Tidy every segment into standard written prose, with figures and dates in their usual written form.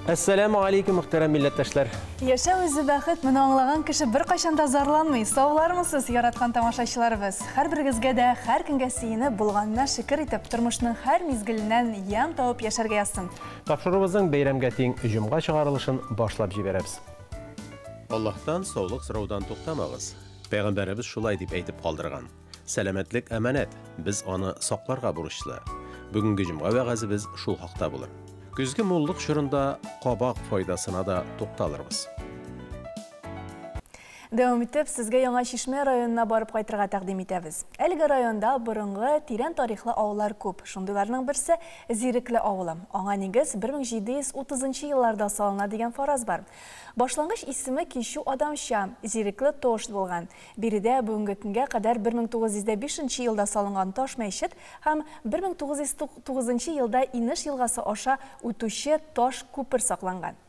Assalamu alaikum muhterem milletteşler. Yaşa özü бәхет, мұны аңлаған кіші бір қашанда зарланмай. Саулармысыз, яратқан тамашашыларыбыз. Һәр біргізге дә, һәр көнгә сиені булганына шükür итеп, тормышның һәр мизгеленнән яң тауып яшәргә язсын. Тапшырыбызның бәйрәмгә тең җомга чыгарылышын башлап җибәрәбез. Аллаһтан саулык сораудан туктамагыз. Пәйгамбәребез шулай дип әйтеп калдырган. Сәламәтлек әманәт, без аны сакларга бурычлы. Бүгенге җомга вәгазебез шул хакта булыр. Күзге муллык чорында кабак файдасына да тукталырбыз. Дәвам итеп, сезгә Яңа Шишмә районына барып кайтырга тәкъдим итәбез. Әлеге районда борынгы тирән тарихлы авыллар күп. Шундыйларның берсе Зирекле авылы. Аңа нигез 1730 елларда салына дигән фараз бар. Башлангыч исеме кишу адамча Зирекле тош булган. Биредә бүгенге көнгә кадәр 1905 елда салынган таш мәчет һәм 1909 елда Инеш елгасы аша үтүче таш күпер сакланган.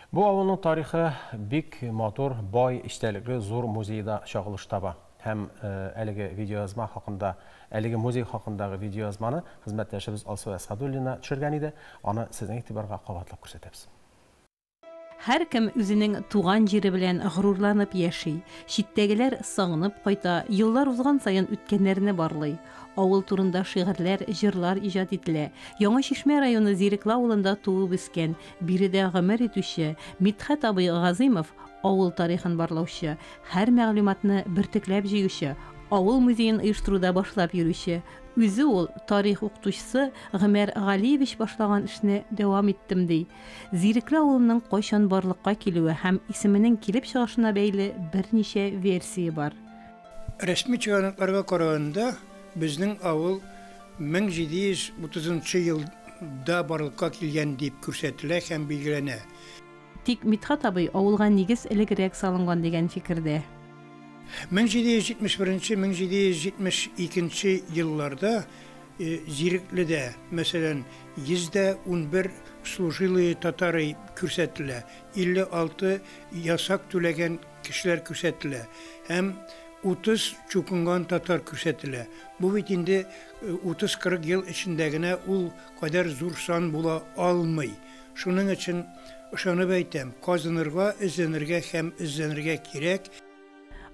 Бу авылның тарихы бик матур, бай, истәлекле зур музейда чагылыш таба. Һәм әлеге видеоязма хакында, әлеге музей хакындагы видеоязманы хезмәттәшебез Алсу Әсхадуллина төшергән иде. Аны сезнең игътибарга кабатлап күрсәтәбез. Һәр кем үзенең туган җире белән горурланып яши. Читтәгеләр сагынып кайта, еллар узган саен үткәннәрне барлый. Авыл турында шигырьләр, җырлар иҗат ителә. Яңа Шишмә районы Зирекле авылында туып үскән, биредә гомер итүче Мидхәт абый Газимов авыл тарихын барлаучы, һәр мәгълүматны бертекләп җыючы, авыл музеен оештыруда башлап йөрүче. Үзе ул тарих укытучысы Гомәр Галиевич башлаган эшне дәвам иттем ди. Зирекле авылының кайчан барлыкка килүе һәм исеменең килеп чыгышына бәйле берничә версия бар. Рәсми чыганакларга караганда, безнең авыл 1730 елда барлыкка килгән дип күрсәтелә һәм билгеләнә. Тик Мидхәт абый авылга нигез элегрәк салынган дигән фикердә. 1771-1772 елларда Зирекледә, мәсәлән, 111 служилые татары күрсәтелә, 56 ясак түләгән кешеләр күрсәтелә, һәм 30 чукынган татар күрсәтелә. Бу бит инде 30-40 ел эчендә генә ул кадәр зур сан була алмый. Шуның өчен ышанып әйтәм, казынырга, эзләнергә һәм эзләнергә кирәк.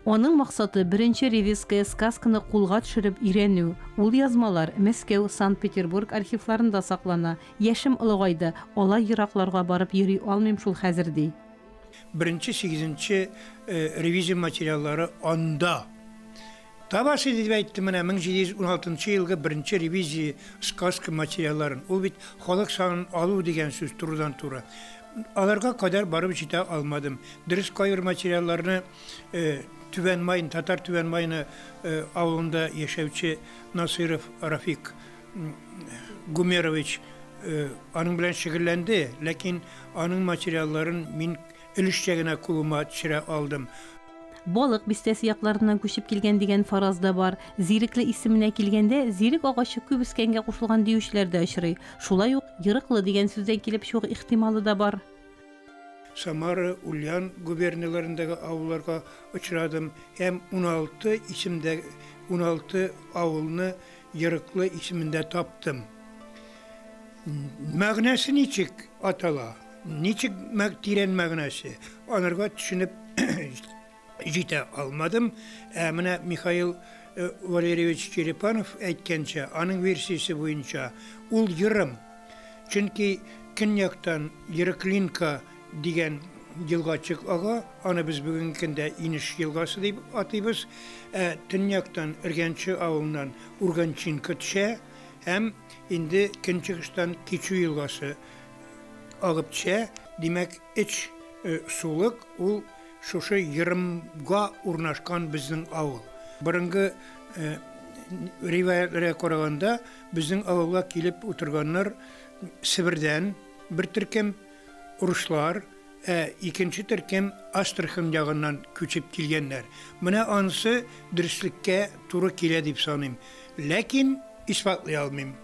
Оның мақсаты беренче ревизская сказканы кулга төшереп өйрәнү. Ул язмалар Мәскәү, Санкт-Петербург архивларында саклана. Яшем олыгайды, алай еракларга барып йөри алмыйм шул хәзер ди. Беренче 8-нче ревизия материаллары анда. Табасы дип әйттем менә 1716 елга беренче ревизия сказка материалларын. Ул бит халык санын алу дигән сүз турыдан туры. Аларга кадәр барып җитә алмадым. Дөрес кайыр материалларны Түбәнмайын, татар Түбәнмайны авылында яшәүче Насиров Рафик Гумерович аның белән шөгыльләнде, ләкин аның материалларын мин өлешчә генә кулыма төшерә алдым. Балык бистәсе якларыннан күчеп килгән дигән фараз да бар. Зирекле исеменә килгәндә, зирек агачы күп үскәнгә кушылган диючеләр дә очрый. Шулай ук Йырыклы дигән сүздән килеп чыгу ихтималы да бар. Самара, Ульян губернияларындагы авылларга очрадым, һәм 16 авылны Йырыклы исемендә таптым. Мәгънәсе ничек атала? Ничек тирән мәгънәсе? Анарга төшенеп җитә алмадым. Менә Михаил Валерьевич Черепанов әйткәнчә, аның версиясе буенча, ул Йырым. Чөнки көньяктан Йырыклинка дигән елгачык ага, аны без бүгенге көндә Инеш елгасы дип атыйбыз. Төньяктан Иргәнче авылыннан Урганчинка төшә, һәм инде көнчыгыштан Кичу елгасы агып төшә. Димәк, эч сулык ул шушы Йырымга урнашкан безнең авыл. Борынгы риваятларга караганда, безнең авылга килеп утырганнар Сибирдән бер төркем урушлар, икенче төркем Астрахань ягыннан күчеп килгәннәр. Менә анысы дөреслеккә туры килә дип саныйм, ләкин исбатлый алмыйм.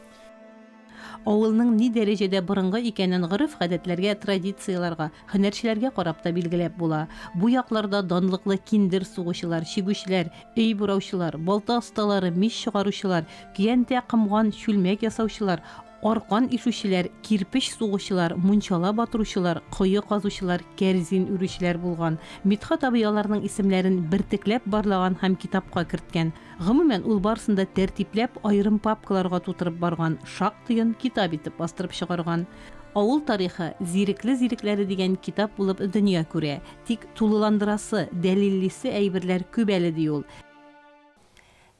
Авылның ни дәрәҗәдә борынгы икәнен гырыф-гадәтләргә, традицияларга, һөнәрчеләргә карап та билгеләп була. Бу якларда данлыклы киндер сугучылар, чигүчеләр, өй бураучылар, балта осталары, мич чыгаручылар, көянтә кымган чүлмәк ясаучылар, Аркан ишүчеләр, кирпич сугучылар, мунчала батыручылар, кое казучылар, кәрзин үрүчеләр булган. Мидхат абый аларның исемләрен бертекләп барлаган һәм китапка керткән. Гомумән ул барсында тәртипләп айрым папкаларга тутырып барган, шактыен китап итеп бастырып чыгарган. Авыл тарихы зирекле-зирекләре дигән китап булып дөнья күрә. Тик тулыландырасы, дәлиллисе әйберләр күп әле ди ул.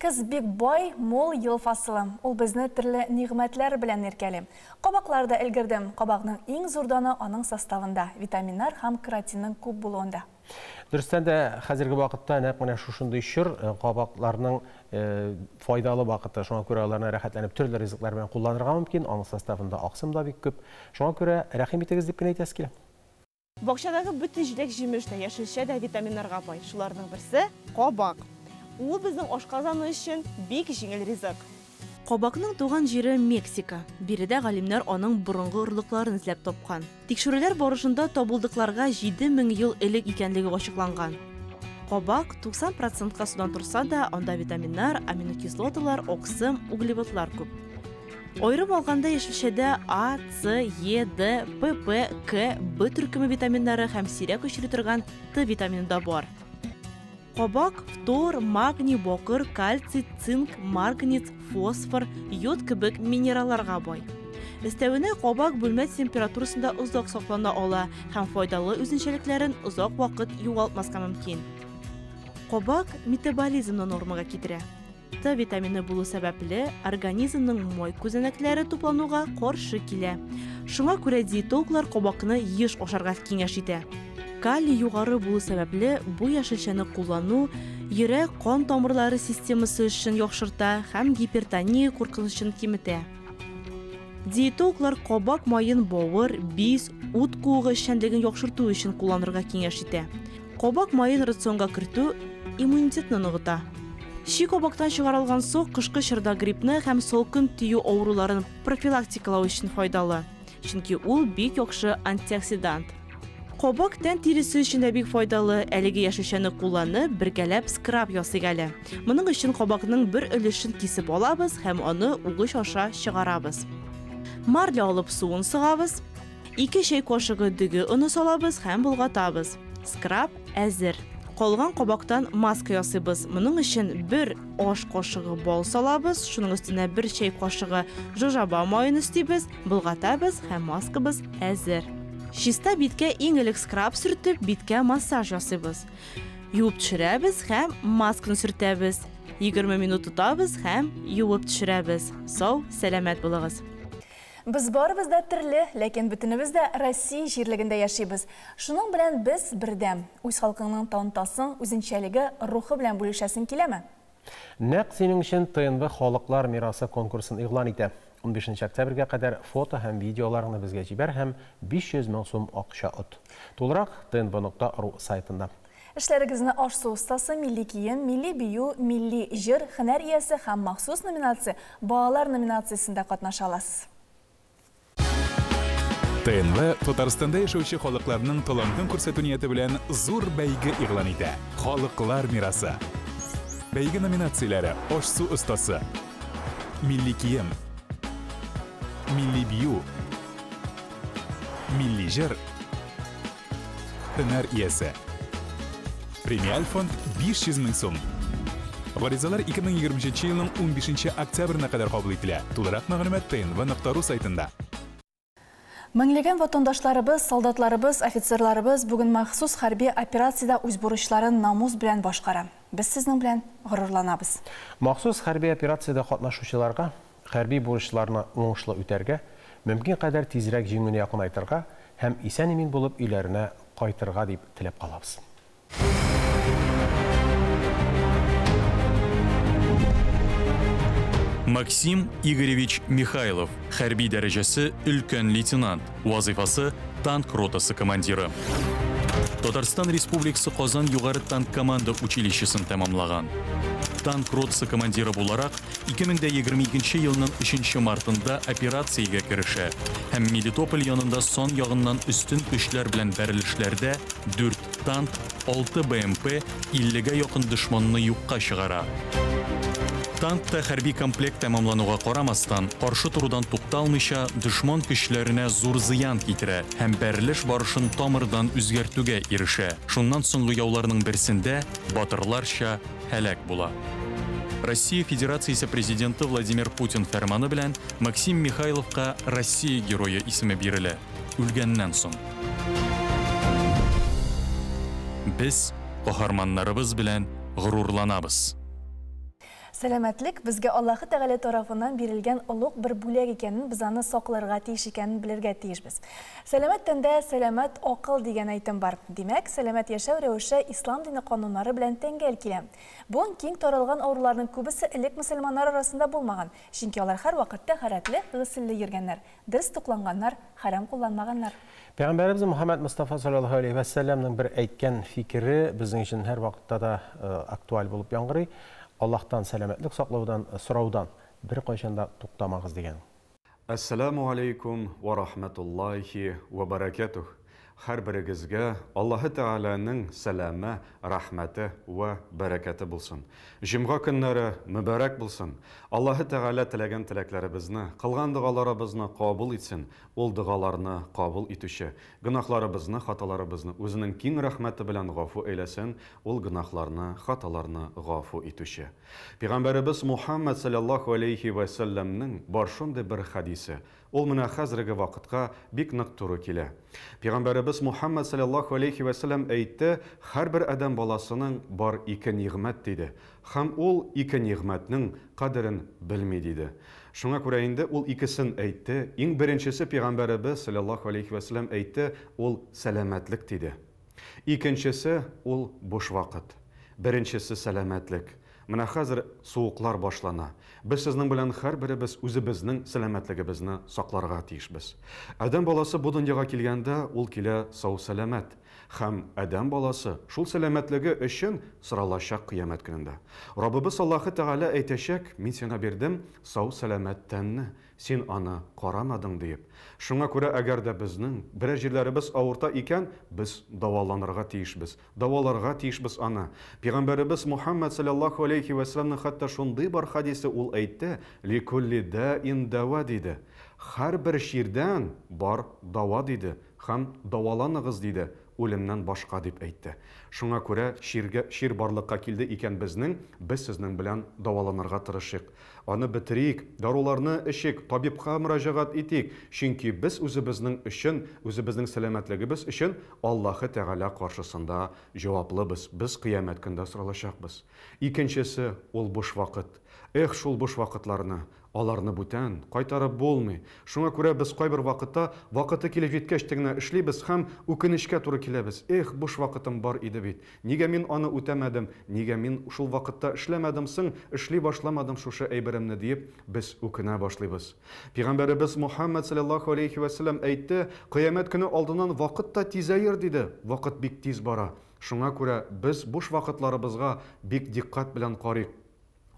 Кыз бик бай, мол ел фасылы. Ул безне төрле нигъмәтләр белән иркәли. Кабакларда өлгердем. Кабакның иң зурданы аның составында, витаминнар һәм кератинның күп булуында. Дөрестән дә хәзерге вакытта нәкъ менә шушындый чор кабакларның файдалы вакыты. Шуңа күрә аларны рәхәтләнеп төрле ризыклар белән кулланырга мөмкин. Аның составында аксым да бик күп. Шуңа күрә рәхим итегез дип кенә әйтәсе килә. Бакчадагы бөтен җиләк җимеш тә, яшелчә дә витаминнарга бай. Шуларның берсе кабак. Ул безнең ашказаны өчен бик җиңел ризык. Кабакның туган җире Мексика. Биредә галимнәр аның борынгы орлыкларын эзләп тапкан. Тикшерүләр барышында табылдыкларга 7000 ел элек икәнлеге ачыкланган. Кабак 90%-ка судан турса да, анда витаминнар, аминокислоталар, оксым, углеводлар күп. Айрым алганда яшелчәдә А, С, Е, Д, П, П, К, Б төркеме витаминнары һәм сирәк очрый торган Т витамины да бар. Кабак, фтор, магний, бокыр, кальций, цинк, марганец, фосфор, йод кебек минералларга бай. Өстәвенә кабак бүлмә температурасында озак саклана ала һәм файдалы үзенчәлекләрен озак вакыт югалтмаска мөмкин. Кабак метаболизмны нормага китерә. Т витамины булу сәбәпле организмның май күзәнәкләре туплануга каршы килә. Шуңа күрә диетологлар кабакны еш ашарга киңәш итә. Калий югары булу сәбәпле бу яшелчәне куллану йөрәк кан тамырлары системасы өчен яхшырта һәм гипертония куркынычын киметә. Диетологлар кабак майын бавыр, бис, ут куыгы эшчәнлеген яхшырту өчен кулланырга киңәш итә. Кабак майын рационга кертү иммунитетны ныгыта. Ши кабактан чыгарылган сок кышкы чорда гриппны һәм солкын тию авыруларын профилактикалау өчен файдалы, чөнки ул бик яхшы антиоксидант. Кабак тән тиресе өчен дә бик файдалы. Әлеге яшелчәне кулланып, бергәләп скраб ясыйк әле. Моның өчен кабакның бер өлешен кисеп алабыз һәм аны угыч аша чыгарабыз. Марля алып суын сыгабыз. 2 чәй кашыгы дөге уны салабыз һәм болгатабыз. Скраб әзер. Калган кабактан маска ясыйбыз. Моның өчен 1 аш кашыгы бал салабыз, шуның өстенә 1 чәй кашыгы жожаба майын өстибез, болгатабыз һәм маскабыз әзер. Чиста биткә иң элек скраб сөртеп, биткә массаж ясыйбыз. Юып төшерәбез һәм масканы сөртәбез. 20 минут тотабыз һәм юып төшерәбез. Сау, сәламәт булыгыз. Biz barыбыз да төрле, ләкин бөтенебез дә Россия җирлегендә яшибез. Шуның белән без бердәм. Үз халкыңның тантасын, үзенчәлеге, рухы белән бүлешәсең киләме? Нәкъ синең өчен ТНВ халыклар мирасы конкурсын игълан итә. 15 октябрьгә кадәр фото һәм видеоларны безгә җибәр һәм 500 мең сум акча от. Тулырак tnv.ru сайтында. Эшләрегезне аш-су ustaсы, милли кием, милли бию, милли җыр, һөнәр иясе һәм махсус номинация балалар номинациясендә катнаша аласыз. ТНВ Татарстанда яшәүче халыкларның талантын күрсәтү нияте белән зур бәйге игълан итә. Халыклар мирасы. Бәйге номинацияләре: аш-су ustaсы, милли кием, милли бию, милли җыр, һөнәр иясе. Премиаль фонд 500 мең сум. Гаризалар 2023 елның 15 октябрьне кадәр кабул ителә. Тулырак мәгълүмат tnv.ru сайтында. Меңләгән ватандашларыбыз, солдатларыбыз, офицерларыбыз бүген махсус хәрби операциядә үз бурычларын намус белән башкара. Без сезнең белән горурланабыз. Махсус хәрби операциядә катнашучыларга хәрби бурычларны уңышлы үтәргә, мөмкин кадәр тизрәк җиңүне якынайтырга һәм исән-имин булып өйләренә кайтырга дип теләп калабыз. Максим Игоревич Михайлов, хәрби дәрәҗәсе өлкән лейтенант, вазифасы танк ротасы командиры. Татарстан Республикасы Казан югары танк команда училищесын тәмамлаган. Танк ротасы командиры буларак 2022 елның 3 мартында операциягә керешә һәм Мелитополь янында сан ягыннан үстен көчләр белән бәрелешләрдә 4 танк, 6 БМП, 50-гә якын дошманны юкка чыгара. Танкта хәрби комплект тәмамлануга карамастан, каршы турудан тукталмыйча дошман көчләренә зур зыян китерә һәм бәрелеш барышын тамырдан үзгәртүгә ирешә. Шуннан соңгы яуларның берсендә батырларча һәлак була. Россия Федерациясе президенты Владимир Путин фәрманы белән Максим Михайловка Россия герое исеме бирелә. Үлгәннән соң. Без каһарманнарыбыз белән горурланабыз. Сәламәтлек безгә Аллаһы Тәгалә тарафыннан бирелгән олуг бер бүләк икәнен, без аны сакларга тиеш икәнен белергә тиешбез. Сәламәт тәндә сәламәт акыл дигән әйтем бар. Димәк, сәламәт яшәү рәвеше ислам дине кануннары белән тәңгәл килә. Бу киң таралган авыруларның күбесе элек мөселманнар арасында булмаган, чөнки алар һәр вакытта хәрәтле, гысле йөргәннәр, дөрес тукланганнар, харам кулланмаганнар. Пәйгамбәрбез Мөхәммәд Мустафа саллаллаһу алейхи ва сәлләмнең бер әйткән фикере безнең өчен һәр вакытта да актуаль булып яңгырый. Аллаһтан сәламәтлек саклаудан, сораудан бер кайчанда туктамагыз дигән. Ассаламу алейкум ва рахматуллахи ва баракатух. Һәр берегезгә Аллаһы Тәгаләнең сәламе, рәхмәте ва бәрәкәте булсын. Җомга көннәре мөбарәк булсын. Аллаһы Тәгалә теләгән теләкләребезне, кылган дугаларыбызны кабул итсен. Ул дугаларны кабул итүче, гөнаһларыбызны, хаталарыбызны үзенең киң рәхмәте белән гафу әйләсен. Ул гөнаһларны, хаталарны гафу итүче. Пәйгамбәрбез Мухаммад саллаллаһу алейхи ва сәлләмнең бар шундый бер хадисе. Ул менә хәзерге вакытка бик нык туры килә. Пәйгамбәрбез Мухаммад саллаллаһу алейхи ва сәлләм әйтте, һәр бер адәм баласының бар ике нигъмәт диде. Һәм ул ике нигъмәтнең кадерен белми диде. Шуңа күрә инде ул икесен әйтте. Иң беренчесе Пәйгамбәрбез саллаллаһу алейхи ва сәлләм әйтте, ул сәламәтлек диде. Икенчесе ул буш вакыт. Беренчесе сәламәтлек. Менә хәзер суыклар башлана. Без сезнең белән һәр беребез үзебезнең сәламәтлегебезне сакларга тиешбез. Адәм баласы бу дөньяга килгәндә, ул килә сау сәламәт. Һәм адәм баласы шул сәламәтлеге өчен соралачак кыямәт көнендә. Раббыбыз Аллаһы Тәгалә әйтәчәк: "Мин сиңа бирдем сау сәламәт тәнне, син аны карамадың" дип. Шуңа күрә әгәр дә безнең берәр җирләребез авырта икән, без даваланырга тиешбез. Даваларга тиешбез аны. Пәйгамбәрбез Мухаммад саллаллаһу алейхи ва сәлләмнең хәтта шундый бар хадисе ул әйтте: "Ликулли даин дава" диде. Һәр бер ширдән бар дава диде. Һәм даваланыгыз диде. Үлемнән башка дип әйтте. Шуңа күрә шир барлыкка килде икән безнең, без сезнең белән даваланырга тырышыйк. Аны битерик, даруларны эчик, табибка мөрәҗәгать итик, чөнки без үзебезнең өчен, үзебезнең сәламәтлегебез өчен Аллаһы Тәгалә каршысында җаваплыбыз. Без кыямәт көндә соралачакбыз. Икенчесе ул буш вакыт. Эх, шул буш вакытларны, аларны бүтән кайтарып булмый. Шуңа күрә без кайбер вакытта вакыты килеп җиткәч тегенә эшлибез һәм үкенечкә туры киләбез. Эх, буш вакытым бар иде бит. Нигә мин аны үтәмәдем? Нигә мин шул вакытта эшләмәдем соң, эшли башламадым шушы әйберемне дип без үкенә башлыйбыз. Пәйгамбәрбез Мухаммад саллаллаһу алейхи ва сәлләм әйтте, кыямәт көне алдыннан вакыт та тизәер диде. Вакыт бик тиз бара. Шуңа күрә без буш вакытларыбызга бик диккать белән карыйк.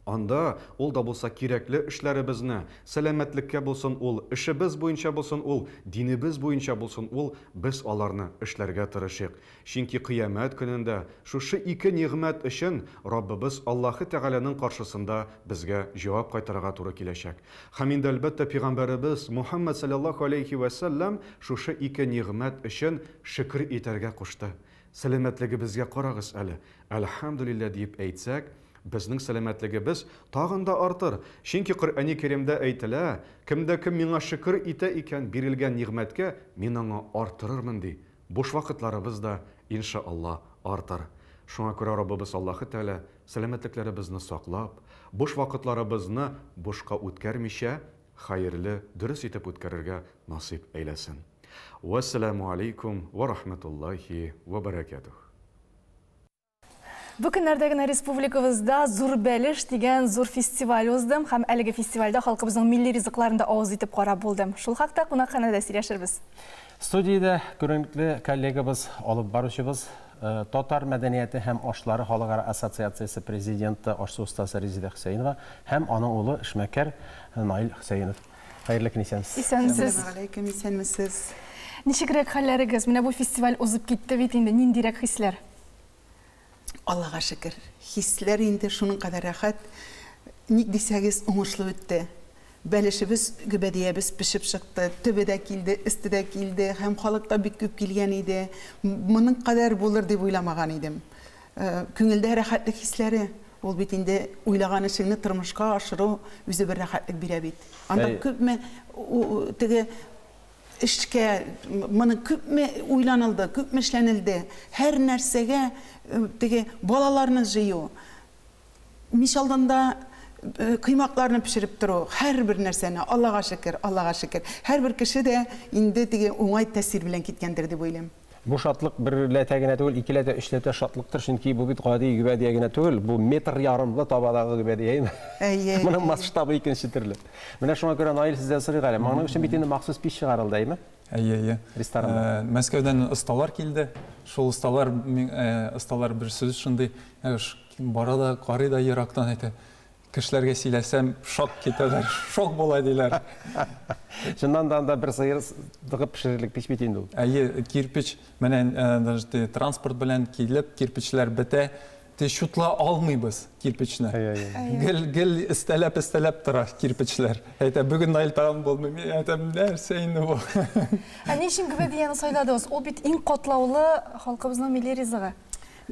Анда ул да булса кирәкле эшләребезне, сәламәтлеккә булсын ул, эшебез буенча булсын ул, динебез буенча булсын ул, без аларны эшләргә тырышыйк. Чөнки кыямәт көнендә шушы ике нигъмәт өчен Раббыбыз Аллаһы Тәгаләнең каршысында безгә җавап кайтарырга туры киләчәк. Һәм инде әлбәттә Пәйгамбәрбез Мухаммад саллаллаһу алейхи ва сәлләм шушы ике нигъмәт өчен шөкр итәргә кушты. Сәламәтлегебезгә карагыз әле. Әлхәмдүлилләh дип әйтсәк, безнең сәламәтлегебез тагын да артыр. Чөнки Коръәни Кәримдә әйтелә, кемдә кем миңа шөкр итә икән бирелгән нигъмәткә, мин аңа артырырмын ди. Буш вакытларыбыз да иншаалла артыр. Шуңа күрә Раббыбыз Аллаһы Тәгалә сәламәтлекләребезне саклап, буш вакытларыбызны бушка үткәрмичә, хәерле, дөрес итеп үткәрергә насип әйләсен. Вассаламу алейкум ва рахматуллахи ва баракатух. Бу көннәрдә генә республикабызда Зур Бәлеш дигән зур фестиваль уздым һәм әлеге фестивальдә халкыбызның милли ризыкларында авыз итеп карап булдым. Шул хакта кунакханәдә сөйләшербез. Студиядә күренекле коллегабыз, алып баручыбыз, Татар мәдәнияте һәм ашлары халыкара ассоциациясе президенты ашсу устасы Резида Хөсәйнова һәм аның улы эшмәкәр Наил Хөсәйнов. Хәерле көн исәнсез. Исәнсез. Алейкум, исәнмесез. Ничегрәк хәлләрегез? Менә бу фестиваль узып китте бит инде. Ниндирәк хисләр? Аллаға шөкер. Хисләр инде шуның кадәр рәхәт. ник дисәгез уңышлы үтте. Бәлешебез, гөбәдиябез пешеп чыкты, төбедә килде, өстедә килде, һәм халыкта бик күп килгән иде. Моның кадәр булыр дип уйламаган идем. Күңелдә рәхәтлек хисләре, ул бит инде уйлаган эшеңне тормышка ашыру үзе бер рәхәтлек бирә бит. Анда күпме теге эшкә, моның күпме уйланылды, күпме эшләнелде. Һәр нәрсәгә теге балаларны җыю. Мич алдында кыймакларны пешереп тору, һәр бер нәрсәне, Аллага шөкер, Аллага шөкер. Һәр бер кеше дә инде теге уңай тәэсир белән киткәндер дип уйлыйм. Бу шатлык бер ләтә генә түгел, ике ләтә, өч ләтә шатлыктыр, чөнки бу бит гади гөбәдия генә түгел, бу метр ярымлы табадагы гөбәдия. Моның масштабы икенче төрле. Менә шуңа күрә Наил сездән сорыйм әле. Моның өчен бит инде махсус пич чыгарылды, әйме? Ресторанда. Мәскәүдән осталар килде. Шул осталар бер сүз шундый, бара да, карый да ерактан әйтә. Кешеләргә сөйләсәм, шок китәләр, шок була диләр. Шуннан да бер сыйыр дыгып пешерерлек пич бит инде ул. Кирпич менән транспорт белән килеп, кирпичләр бетә, шутла алмыйбыз кирпичне. Гел истәләп тора кирпичләр. Әйтә, бүген Наил тагын булмый, әйтәм, нәрсә инде бу? Ни өчен гөбәдияне сайладыгыз? Ул бит иң катлаулы халкыбызның милли ризыгы.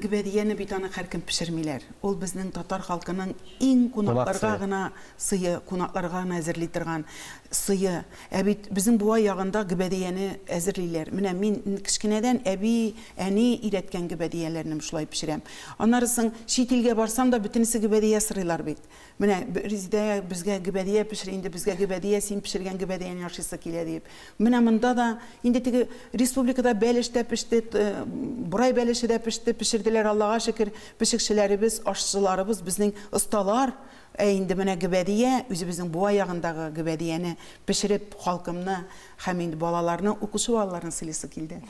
Гөбәдияне бит аны һәркем пешермиләр. Ул безнең татар халкының иң кунакларга гына сые, кунакларга гына әзерли торган сые. Бит безнең буай ягында гөбәдияне әзерлиләр. Менә мин кичкенәдән әби, әни өйрәткән гөбәдияләрне шулай пешерәм. Аннарысын чит илгә барсам да бөтенесе гөбәдия сырыйлар бит. Менә Резидә безгә гөбәдия пешер, инде безгә гөбәдия син пешергән гөбәдияне яшысы килә дип. Менә монда да инде теге республикада бәлештә пеште, бурай бәлеше дә пеште, пешерделәр, Аллага шөкер, пешекчеләребез, ашчыларыбыз, безнең осталар. Инде менә гөбәдия, үзебезнең буай ягындагы гөбәдияне пешереп халкымны һәм инде балаларны, укучы балаларны сыйлысы килде.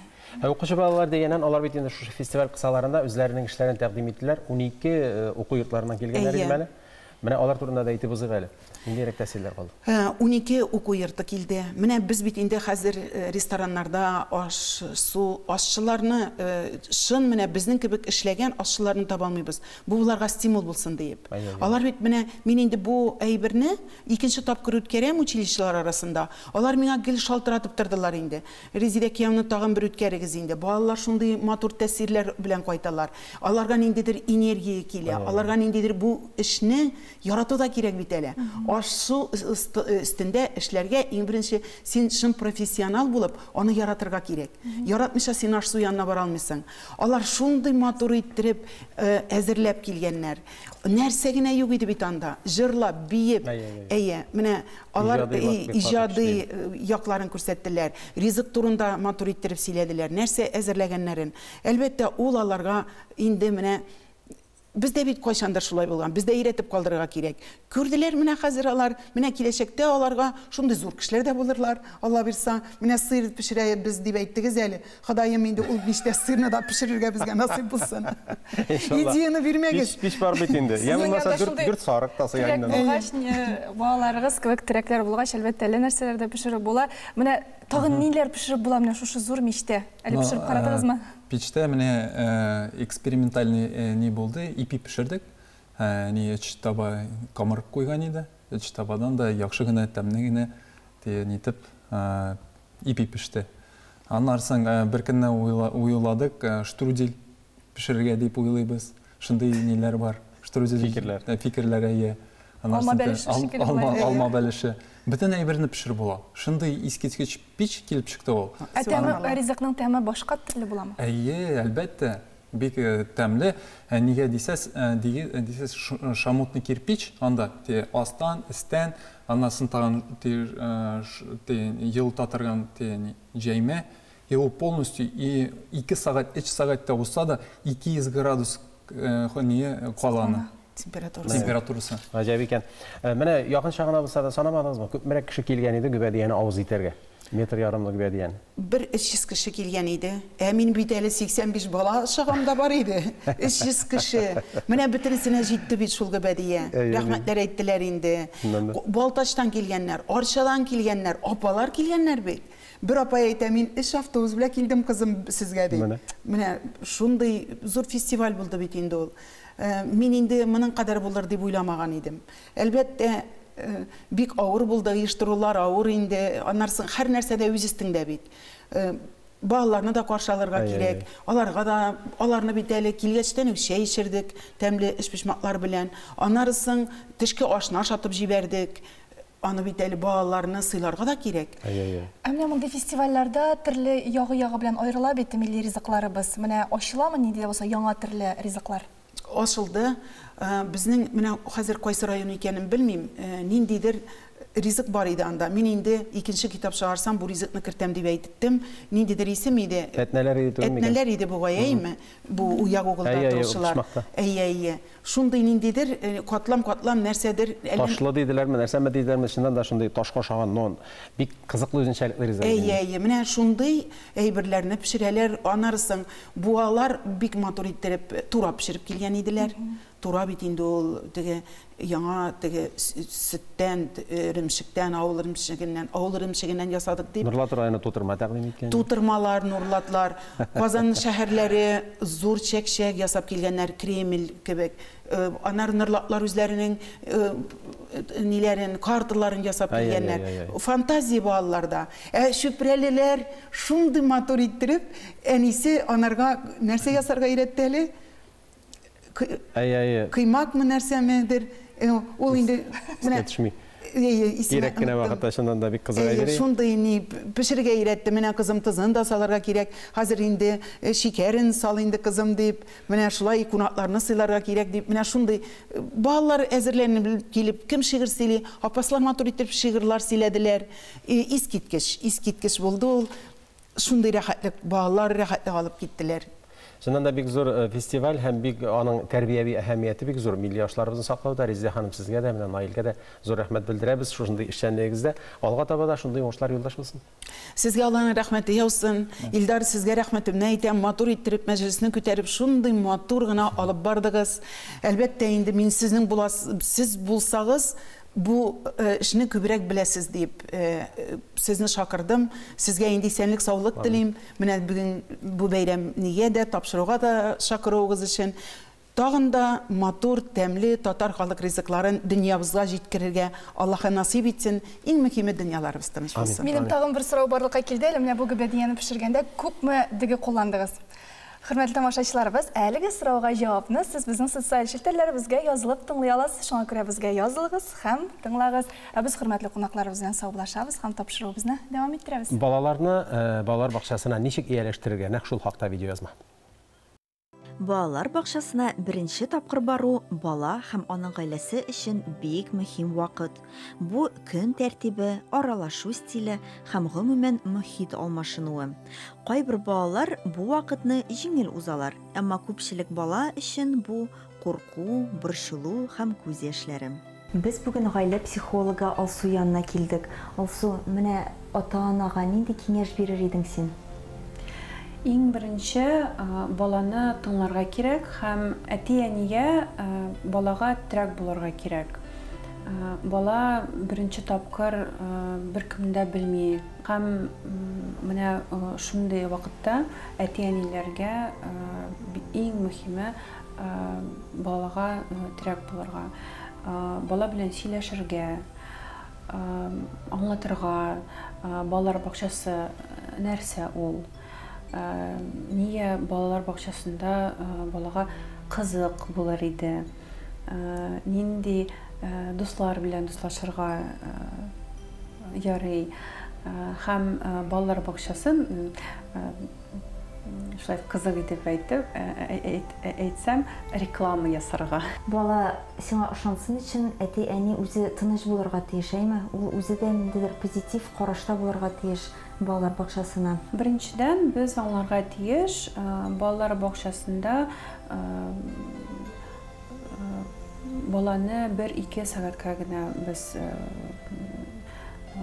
Укучы балалар дигәннән алар бит инде шушы фестиваль кысаларында үзләренең эшләрен тәкъдим иттеләр. 12 уку йортларыннан килгәннәр иде менә. Менә алар турында да әйтеп узыйк әле. Нинди тәэсирләр калды? 12 уку йорты килде. Менә без бит инде хәзер рестораннарда ашчыларны, шын менә безнең кебек эшләгән ашчыларны таба алмыйбыз. Бу уларга стимул булсын дип. Алар бит менә мин инде бу әйберне икенче тапкыр үткәрәм училищелар арасында. Алар миңа гел шалтыратып тордылар инде. Резидә кияүне тагын бер үткәрегез инде. Балалар шундый матур тәэсирләр белән кайталар. Аларга ниндидер энергия килә. Аларга ниндидер бу эшне яратуда кирәк бит әле. Ашу өстендә эшләргә иң беренче син шын профессионал булып, аны яратырга кирәк. Яратмыйча син ашу янына бара алмыйсың. Алар шундый матур иттереп әзерләп килгәннәр. Нәрсә генә юк иде бит анда. Җырлап, биеп, менә алар иҗади якларын күрсәттеләр. Ризык турында матур иттереп сөйләделәр. Нәрсә әзерләгәннәрен. Әлбәттә, ул аларга инде менә бездә бит кайчандыр шулай булган. Бездә өйрәтеп калдырырга кирәк. Күрделәр менә хәзер алар, менә киләчәктә аларга шундый зур кешеләр дә булырлар. Алла бирсә, менә сыйр пешерәбез дип әйттегез әле. Ходаем инде ул биштә сыйрны да пешерергә безгә насыйп булсын. Идеяны бирмәгез. Пич бар бит инде. Я булмаса дүрт сарык тасы янында. Балаларыгыз кебек терәкләр булгач, әлбәттә, әле нәрсәләр дә пешереп була. Менә тагын ниләр пешереп була менә шушы зур мичтә? Әле пешереп карадыгызмы? Печтә менә экспериментальный не булды, ипи пешердек. Ни таба камыр куйган иде. Табадан да яхшы гына тәмле генә нитеп ипи пеште. Аннарсын бер көнне уйладык, штрудель пешерергә дип уйлыйбыз. Шундый ниләр бар. Штрудель фикерләр әйе. Алма бәлеше. Бөтен әйберне пешереп була. Шундый искиткеч пич килеп чыкты ул. Ризыкның тәме башка төрле буламы? Әйе, әлбәттә. Бик тәмле. Нигә дисәс, шамутный кирпич, анда астан, өстән, аннан тагын ел татырган җәймә, ул полностью 2 сагать, 3 сагатьта булса да 200 градус каланы. Температурасы. Гаҗәп икән. Менә якын чагына булса да санамадыңызмы? Күпмерәк кеше килгән иде гөбәдияне авыз итәргә. Метр ярымлы гөбәдияне. Бер 300 кеше килгән иде. Мин бит әле 85 бала чагымда бар иде. 300 кеше. Менә бөтенесенә җитте бит шул гөбәдия. Рәхмәтләр әйттеләр инде. Балтачтан килгәннәр, Арчадан килгәннәр, апалар килгәннәр бит. Bir апай әйтә, мин 3 автобус белән килдем кызым сезгә ди. Менә шундый зур фестиваль булды бит инде ул. Мин инде моның кадәр булыр дип уйламаган идем. Әлбәттә, бик авыр булды, оештырулар авыр инде. Аннарсын һәр нәрсәдә үз өстеңдә бит. Балаларны да каршы алырга кирәк. Аларга да, аларны бит әле килгәчтән үк чәй эчердек, тәмле эш-пешмаклар белән. Аннарсын төшке ашны ашатып җибәрдек. Аны бит әле балаларны сыйларга да кирәк. Менә мондый фестивальләрдә төрле ягы белән аерыла бит милли ризыкларыбыз. Менә ачыламы нинди булса яңа төрле ризыклар? Ачылды. Безнең менә хәзер кайсы район икәнен белмим. Ниндидер ризык бар иде анда. Мин инде икенче китап чыгарсам бу ризыкны кертәм дип әйттем. Ниндидер исем иде. Этнәләр иде түгелме? Этнәләр иде бугай, әйме? Бу уяк угылда торучылар. Әйе. Шундый ниндидер катлам нәрсәдер. Ташлы диделәрме, нәрсәме диделәрме, шундан да шундый ташка шаган нон. Бик кызыклы үзенчәлекле ризык. Әйе. Менә шундый әйберләрне пешерәләр. Анарсын буалар бик матур иттереп тура пешереп килгән иделәр. Тура бит инде ул теге яңа теге сөттән, иремчектән, авыл иремчегеннән ясадык дип. Нурлат районы тутырма тәкъдим иткән. Тутырмалар, Нурлатлар, Казан шәһәрләре зур чәкчәк ясап килгәннәр, Кремль кебек. Анар Нурлатлар үзләренең ниләрен, карталарын ясап килгәннәр. Фантазия балаларда. Шөпрәлеләр шундый матур иттереп, әнисе анарга нәрсә ясарга өйрәтте әле? Кыймакмы нәрсәмедер? Ул инде Кирәк кенә вакытта шундан да бик кызык әйбер. Шундый ни пешерергә өйрәтте. Менә кызым тызын да саларга кирәк. Хәзер инде шикәрен сал инде кызым дип, менә шулай кунакларны сыйларга кирәк дип, менә шундый балалар әзерләнеп килеп, кем шигырь сөйли, апаслар матур итеп шигырьләр сөйләделәр. Искиткеч булды ул. Шундый рәхәтлек, балалар рәхәтлек алып киттеләр. Шундан да бик зур фестиваль һәм бик аның тәрбияви әһәмияте бик зур. Милли ашларыбызны саклауда Резидә ханым сезгә дә, менә Наилгә дә зур рәхмәт белдерәбез. Шушындый эшчәнлегегездә алга таба да шундый уңышлар юлдаш булсын. Сезгә Алланың рәхмәте яусын. Илдар, сезгә рәхмәтемне әйтәм. Матур иттереп мәҗлесне күтәреп шундый матур гына алып бардыгыз. Әлбәттә инде мин сезнең сез булсагыз bu işini kübrek biləsiz deyip sizni şakırdım. Sizge indi senlik sağlık dileyim. Bugün bu beyramniye de tapşırığa da şakırığınız için. Tağın da matur, təmli, tatar xalq rizikların dünyamızga жеткерергә Allah'a nasip etsin. En mühimi dünyalarımız tыныç olsun. Benim tağım bir soru barlıqqa келді. Менә бу гөбәдиянне пешергәндә күпме диге кулландыгыз? Хөрмәтле тамашачыларыбыз, әлеге сорауга җавапны сез безнең социаль челтәрләребезгә язылып тыңлый аласыз. Шуңа күрә безгә язылыгыз һәм тыңлагыз. Без хөрмәтле кунакларыбыз белән саубуллашабыз һәм тапшыруыбызны дәвам иттерәбез. Балалар бакчасына ничек ияләштерергә? Нәкъ шул хакта видео язма. Балалар бакчасына беренче тапкыр бару бала һәм аның гаиләсе өчен бик мөһим вакыт. Бу көн тәртибе, аралашу стиле һәм гомумән мөхит алмашынуы. Кайбер балалар бу вакытны җиңел узалар, әмма күпчелек бала өчен бу курку, борчылу һәм күз яшьләре. Без бүген гаилә психологы Алсу янына килдек. Алсу, менә ата-анага нинди киңәш бирер идең син? Иң беренче баланы тыңларга кирәк һәм әти-әнигә балага терәк булырга кирәк. Бала беренче тапкыр беркем дә белми һәм менә шундый вакытта әти-әниләргә иң мөһиме балага терәк булырга. Бала белән сөйләшергә, аңлатырга, балалар бакчасы нәрсә ул? Нигә балалар бакчасында балага кызык булыр иде? Нинди дуслар белән дуслашырга ярый? Һәм балалар бакчасын шулай кызык итеп әйтсәм, реклама ясарга. Бала сиңа ышансын өчен әти-әни үзе тыныч булырга тиеш, әйме? Ул үзе дә ниндидер позитив карашта булырга тиеш балалар бакчасына. Беренчедән без аңларга тиеш, балалар бакчасында баланы 1-2 сәгатькә генә без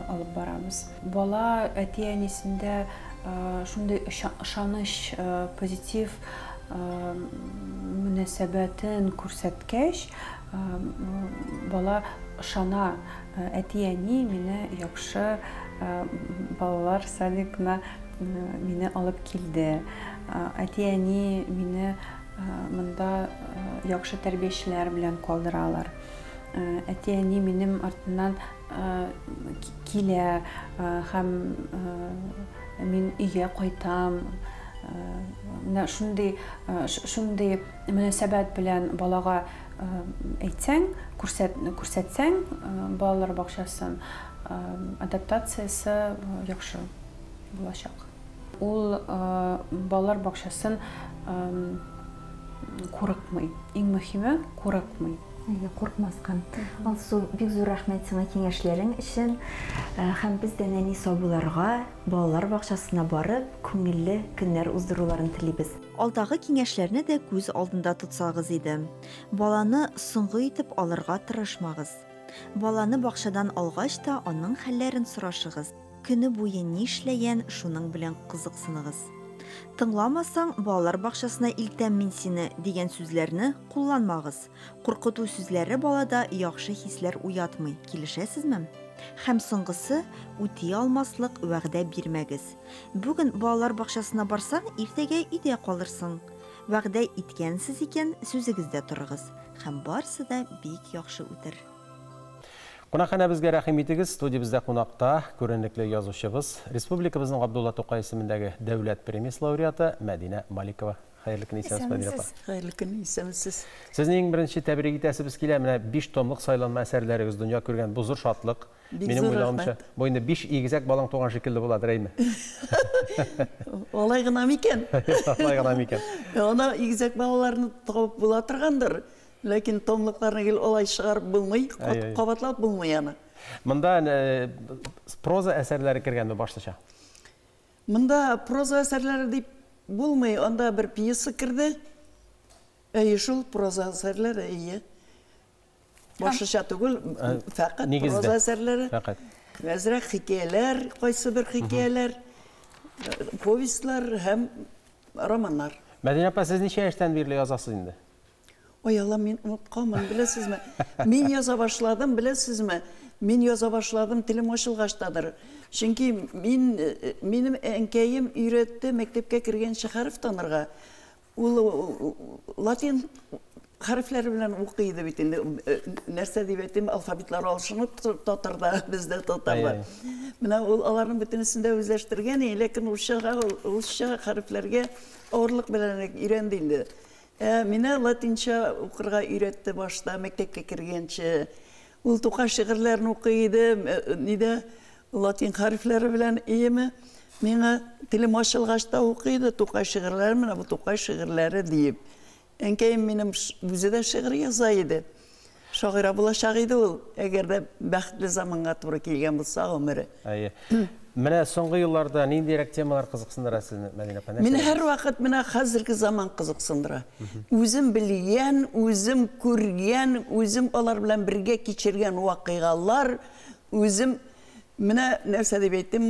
алып барабыз. Бала әти-әнисендә шундый ышаныч, позитив мөнәсәбәтен күрсәткәч, бала ышана, әти-әни мине яхшы балалар садикына мине алып килде. Әти-әни мине монда яхшы тәрбиячеләр белән калдыралар. Әти-әни минем артыннан килә һәм мин өйгә кайтам. Шундый мөнәсәбәт белән балага әйтсәң, күрсәтсәң, балалар бакчасын адаптациясе яхшы булачак. Ул балалар бакчасын курыкмый. Иң мөһиме курыкмый. Куркмаскан. Алсу, бик зур рәхмәт сиңа киңәшләрең өчен. Һәм без дә нәни сабыйларга балалар бакчасына барып, күңелле көннәр уздыруларын телибез. Алдагы киңәшләрне дә күз алдында тотсагыз иде. Баланы соңгы итеп алырга тырышмагыз. Баланы бакчадан алгач та аның хәлләрен сорашыгыз. Көне буе ни эшләгән, шуның белән кызыксыныгыз. Тыңламасаң, балалар бакчасына илтәм мин сине дигән сүзләрне кулланмагыз. Куркыту сүзләре балада яхшы хисләр уятмый. Килешәсезме? Һәм соңгысы, үти алмаслык вәгъдә бирмәгез. Бүген балалар бакчасына барсаң, иртәгә өйдә калырсың. Вәгъдә иткәнсез икән, сүзегездә торыгыз. Һәм барсы да бик яхшы үтер. Кунакхана безгә рәхим итегез. Студиябызда кунакта күренекле язучыбыз, республикабызның Габдулла Тукай исемендәге дәүләт премиясе лауреаты Мәдинә Маликова. Хәерле көн исәмсез, Мәдинә апа. Хәерле көн исәмсез. Сезнең беренче тәбрик итәсебез килә. Менә 5 томлык сайланма әсәрләрегез дөнья күргән бу зур шатлык. Минем уйламча, бу инде 5 игезәк балаң туган шикелле буладыр әйме? Алай гына микән? Алай гына микән? Ана игезәк балаларны табып була торгандыр. Ләкин томлыкларны гел алай чыгарып булмый, кабатлап булмый аны. Монда проза әсәрләре кергәнме башлыча? Монда проза әсәрләре дип булмый, анда бер пьеса керде. Шул проза әсәрләре, башлыча түгел, фақат проза әсәрләре. Әзрәк хикәяләр, кайсы бер хикәяләр, повестлар һәм романнар. Мәдинә апа, сез ничә яшьтән бирле язасыз инде? Ой, Алла, мин унытканмын, беләсезме? Мин яза башладым, беләсезме? Мин яза башладым, телем ачылгаштадыр. Чөнки минем әнкәем өйрәтте мәктәпкә кергәнче хәреф танырга. Ул латин хәрефләре белән укыйды бит инде. Нәрсә дип әйтим, алфавитлар алышынып татарда, бездә татарда. Менә ул аларның бөтенесен дә үзләштергән, ләкин улча хәрефләргә авырлык белән өйрәнде инде. Мине латинча укырга өйрәтте башта, мәктәпкә кергәнче. Ул Тукай шигырьләрен укыйды, нидә латин хәрефләре белән иеме. Миңа телем ачылгачта укыйды Тукай шигырьләрен, менә бу Тукай шигырьләре дип. Әнкәем минем үзе дә шигырь яза иде. Шагыйрә булачак иде ул, әгәр дә бәхетле заманга туры килгән булса гомере. Менә соңгы елларда ниндирәк темалар кызыксындыра сезне, Мәдинә апа? Мин һәр вакыт менә хәзерге заман кызыксындыра. Үзем белгән, үзем күргән, үзем алар белән бергә кичергән вакыйгалар, үзем менә нәрсә дип әйтим,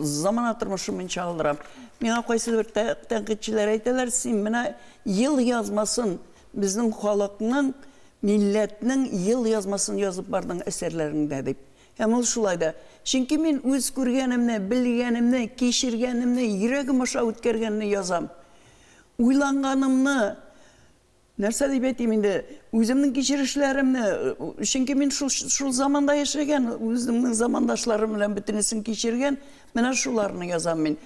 замана тормышымны чагылдырам. Миңа кайсы бер тәнкыйтьчеләр әйтәләр, син менә ел язмасын, безнең халыкның, милләтнең ел язмасын язып бардың әсәрләрендә дип. Һәм ул шулай да. Чөнки мин үз күргәнемне, белгәнемне, кичергәнемне, йөрәгем аша үткәргәнне язам. Уйланганымны, нәрсә дип әйтим инде, үземнең кичерешләремне, чөнки мин шул заманда яшәгән, үземнең замандашларым белән бөтенесен кичергән, менә шуларны язам мин.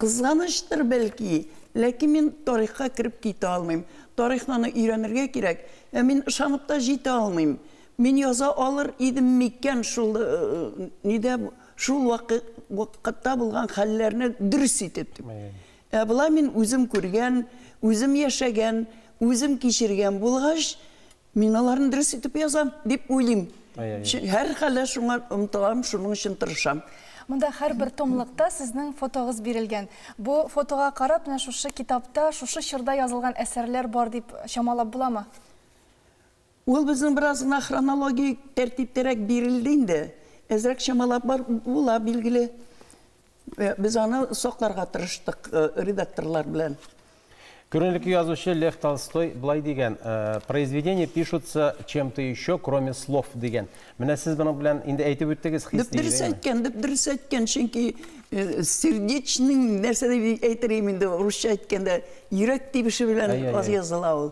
Кызганыштыр бәлки, ләкин мин тарихка кирип китә алмыйм. Тарихны өйрәнергә кирәк. Мин ышанып та җитә алмыйм. Мин яза алыр идем микән шул вакытта булган хәлләрне дөрес итеп. Булай мин үзем күргән, үзем яшәгән, үзем кичергән булгач, мин аларны дөрес итеп язам дип уйлыйм. Һәр хәлдә шуңа омтылам, шуның өчен тырышам. Монда һәр бер томлыкта сезнең фотогыз бирелгән. Бу фотога карап, менә шушы китапта, шушы чорда язылган әсәрләр бар дип чамалап буламы? Ул безнең бераз гына хронологик тәртиптәрәк бирелде инде. Әзрәк чамалап була билгеле. Без аны сакларга тырыштык редакторлар белән. Күренекле язучы Лев Толстой былай дигән: произведения пишутся чем-то еще, кроме слов дигән. Менә сез моның белән инде әйтеп үттегез хис дигән. Дөрес әйткән, чөнки сердечный нәрсә дип әйтергә инде русча әйткәндә йөрәк тибеше белән аз языла ул.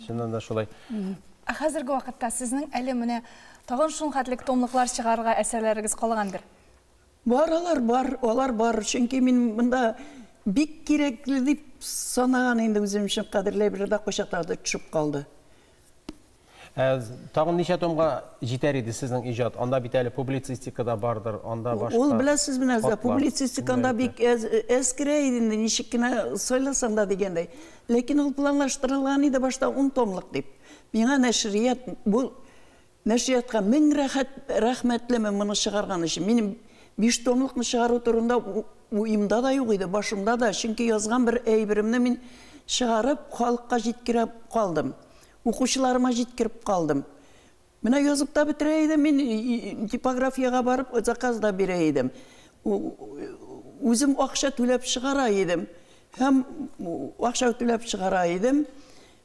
Шуннан да шулай. Хәзерге вакытта сезнең әле менә тагын шул хәтлек томлыклар чыгарга әсәрләрегез калгандыр. Алар бар, чөнки мин монда бик кирәкле дип санаган инде үзем өчен кадерләп бер дә кочактарда төшеп калды. Тагын ничә томга җитәр иде сезнең иҗат? Анда бит әле публицистикада бардыр, анда башка. Ул беләсез менә, публицистикада бик әскерә иде, ничек кенә сөйләсәң дә дигәндәй. Ләкин ул планлаштырылган иде башта 10 томлык дип. Миңа нәшрият, бу нәшриятка мең рәхмәтлемен моны чыгарган өчен. Минем 5 томлыкны чыгару турында уйымда да юк иде, башымда да, чөнки язган бер әйберемне мин чыгарып, халыкка җиткереп калдым. Укучыларыма җиткереп калдым. Менә язып та бетерә идем, мин типографияга барып, заказ да бирә идем. Үзем акча түләп чыгара идем. Һәм акча түләп чыгара идем.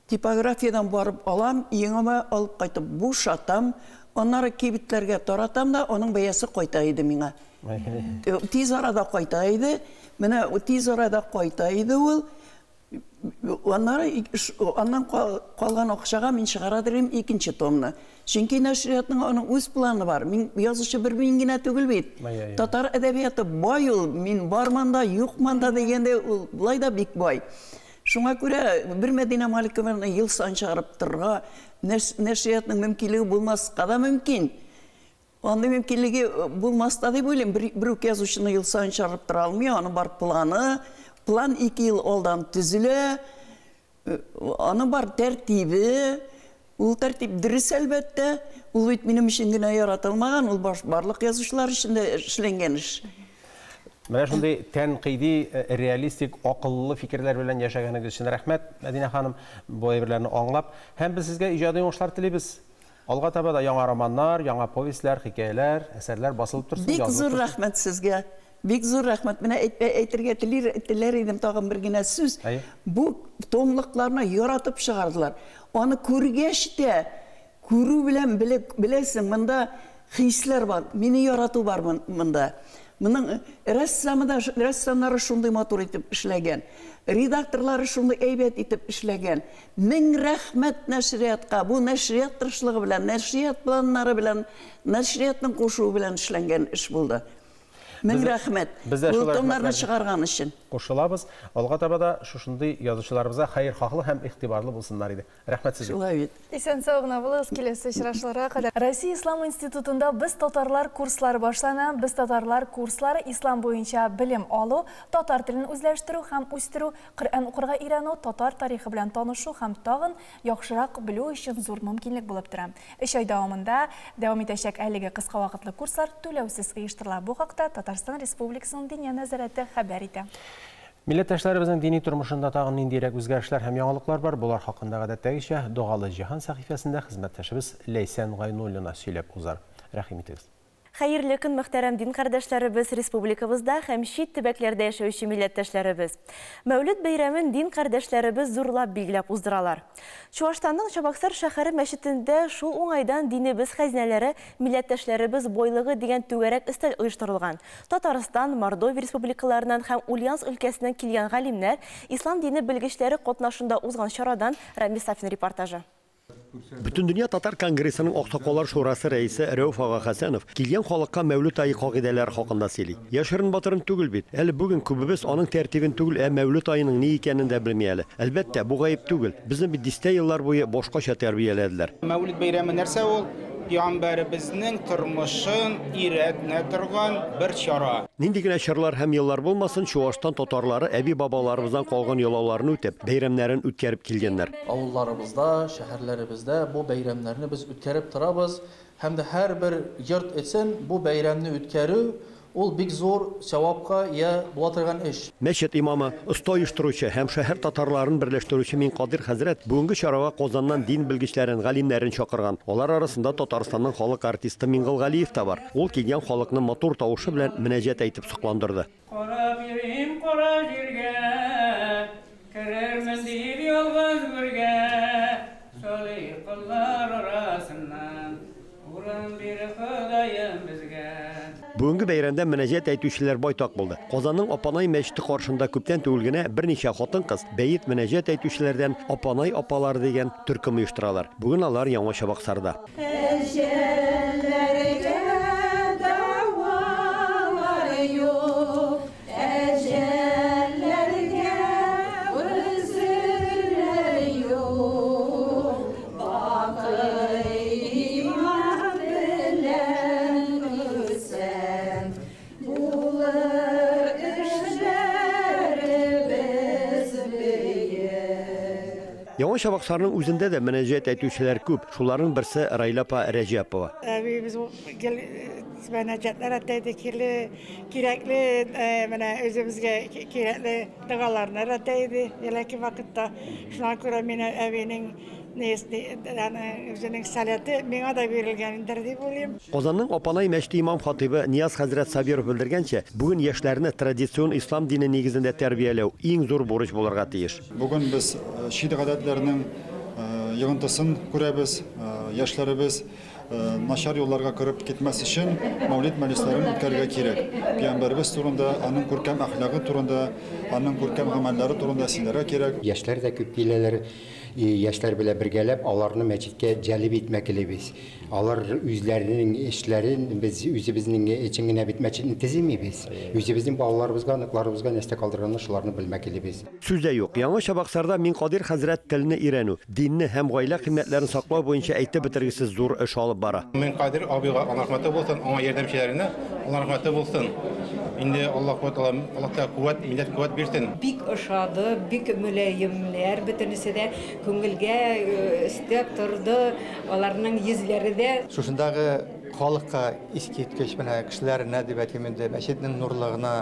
Типографиядан барып алам, еңемә алып кайтып бушатам, аннары кибетләргә таратам да, аның бәясе кайта иде миңа. Тиз арада кайта иде. Менә тиз арада кайта иде ул. Аннан калган акчага мин чыгарадырым 2нче томны. Чөнки нәшриятның аның үз планы бар. Мин язучы бер мин генә түгел бит. Татар әдәбияты бай ул. Мин барманда, юкманда дигәндә ул булай да бик бай. Шуңа күрә бер Мәдинә Маликованы ел сан чыгарып торырга нәшриятның мөмкинлеге булмаска да мөмкин. Анда мөмкинлеге булмаста дип уйлыйм. Бер язучыны ел сан чыгарып тора алмый, аның бар планы. План 2 ел алдан төзелә. Аның бар тәртибе. Ул тәртип дөрес әлбәттә. Ул бит минем өчен генә яратылмаган, ул барлык язучылар өчен дә эшләнгән эш. Менә шундый тәнкыйди, реалистик, акыллы фикерләр белән яшәгәнегез өчен рәхмәт, Мәдинә ханым, бу әйберләрне аңлап. Һәм без сезгә иҗади уңышлар телибез. Алга таба да яңа романнар, яңа повестләр, хикәяләр, әсәрләр басылып торсын. Бик зур рәхмәт сезгә. Бик зур рәхмәт. Менә әйтергә теләр идем тагын бер генә сүз. Бу томлыкларны яратып чыгардылар. Аны күргәч тә, күрү белән беләсең, монда хисләр бар. Мине ярату бар монда. Моның рәссамнары шундый матур итеп эшләгән. Редакторлары шундый әйбәт итеп эшләгән. Мең рәхмәт нәшриятка. Бу нәшрият тырышлыгы белән, нәшрият планнары белән, нәшриятның кушуы белән эшләнгән эш булды. Мең рәхмәт. Бу томнарны чыгарган өчен. Кушылабыз. Алга таба да шушындый язучыларыбызга хәйр-хаклы һәм игътибарлы булсыннар иде. Рәхмәт сезгә. Шулай бит. Исән саулыгына булыгыз, киләсе очрашуларга кадәр. Россия Ислам институтында без татарлар курслары башлана. Без татарлар курслары ислам буенча белем алу, татар телен үзләштерү һәм үстерү, Коръән укырга өйрәнү, татар тарихы белән танышу һәм тагын яхшырак белү өчен зур мөмкинлек булып тора. 3 ай дәвамында дәвам итәчәк әлеге кыска вакытлы курслар түләүсез оештырыла. Бу хакта Татарстан Республикасының Диния нәзарәте хәбәр итә. Милләттәшләребезнең дини тормышында тагын ниндирәк үзгәрешләр һәм яңалыклар бар? Булар хакында гадәттәгечә Дугалы җиһан сәхифәсендә хезмәттәшебез Ләйсән Гайнуллина сөйләп узар. Рәхим итегез. Хәерле көн, мөхтәрәм дин кардәшләребез, республикабызда һәм чит төбәкләрдә яшәүче милләттәшләребез. Мәүлид бәйрәмен дин кардәшләребез зурлап билгеләп уздыралар. Чуашстанның Чабаксар шәһәре мәчетендә шул уңайдан динебез хәзинәләре, милләттәшләребез бойлыгы дигән түгәрәк өстәл оештырылган. Татарстан, Мордовия республикаларыннан һәм Ульяновск өлкәсеннән килгән галимнәр, ислам дине белгечләре катнашында узган чарадан Рамис Сафин репортажы. Бүтін дүния татар конгрессының Оқтақолар шурасы рәисе Рәуф Аға Хәсәнов килгән халыкка мәүлүд айы кагыйдәләре хакында сөйли. Яшырын батырын түгел бит. Әле бүген күбебез аның тәртибен түгел, мәүлүд айының ни икәнен дә белми әле. Әлбәттә, бу гаип түгел. Безне бит 10 еллар буе башкача тәрбияләделәр. Мәүлид бәйрәме нәрсә ул? Пәйгамбәребезнең тормышын өйрәтә торган бер чара. Нинди генә чарлар һәм еллар булмасын, Чуаштан татарлары әби-бабаларыбыздан калган ялауларны үтеп, бәйрәмнәрен үткәреп килгәннәр. Авылларыбызда, шәһәрләребездә бу бәйрәмнәрне без үткәреп торабыз, һәм дә һәрбер йорт өчен бу бәйрәмне үткәрү ул бик зур савапка ия була торган эш. Мәчет имамы, оста оештыручы һәм шәһәр татарларын берләштерүче Минкадир хәзрәт бүгенге чарага Казаннан дин белгечләрен, галимнәрен чакырган. Алар арасында Татарстанның халык артисты Мингал Галиев та бар. Ул килгән халыкны матур тавышы белән мөнәҗәт әйтеп сокландырды. Бүгінгі бәйрәмдә мөнәҗәт әйтүчеләр байтак булды. Казанның Апанай мәчете каршында күптән түгел генә берничә хатын-кыз бәйет мөнәҗәт әйтүчеләрдән Апанай апалар дигән төркем оештыралар. Бүген алар Яңа Чабаксарда. Яңа Чабаксарның үзендә дә мөнәҗәт әйтүчеләр күп. Шуларның берсе Райлапа Рәҗәпова. Biz münəccətlər ətəydi kirəkli mənə özümüzə kirəkli dağalarına ətəydi. Elə ki vaxtda şuna görə mənə evinin özünün səlati mənə də verilgənindir deyə bilirəm. Казанның Апанай мәчете имам хатибы Нияз хәзрәт Сабиров белдергәнчә, бүген яшьләрне традицион ислам дине нигезендә тәрбияләү иң зур бурыч булырга тиеш. Бүген без шиит гадәтләренең йогынтысын күрәбез, яшьләребез начар юлларга кырып китмәс өчен мәүлид мәҗлесләрен үткәрергә кирәк. Пәйгамбәрбез турында, аның күркәм әхлагы турында, аның күркәм гамәлләре турында сөйләргә кирәк. Яшьләр дә күп киләләр. Яшьләр белән бергәләп аларны мәчеткә җәлеп итмәкелебез. Алар үзләренең эшләрен без үзебезнең өчен генә бит мәчетне төзимибез. Үзебезнең балаларыбызга, аныкларыбызга нәрсә калдырганны шуларны белмәкелебез. Сүздә юк. Яңа Чабаксарда Минкадир хәзрәт телене өйрәнү, динне һәм гаилә кыйммәтләрен саклау буенча әйтеп бетергесез зур эш алып бара. Минкадир абыйга рәхмәте булсын, аңа ярдәмчеләренә рәхмәте булсын. Инде Аллаһ куәт, милләт куәт бирсен. Бик ошады, бик мөлаемләр бөтенесе дә күңелгә истәп торды, аларның йөзләре дә. Шушындагы халыкка искиткеч менә кешеләрне дип әйтим инде, мәчетнең нурлыгына,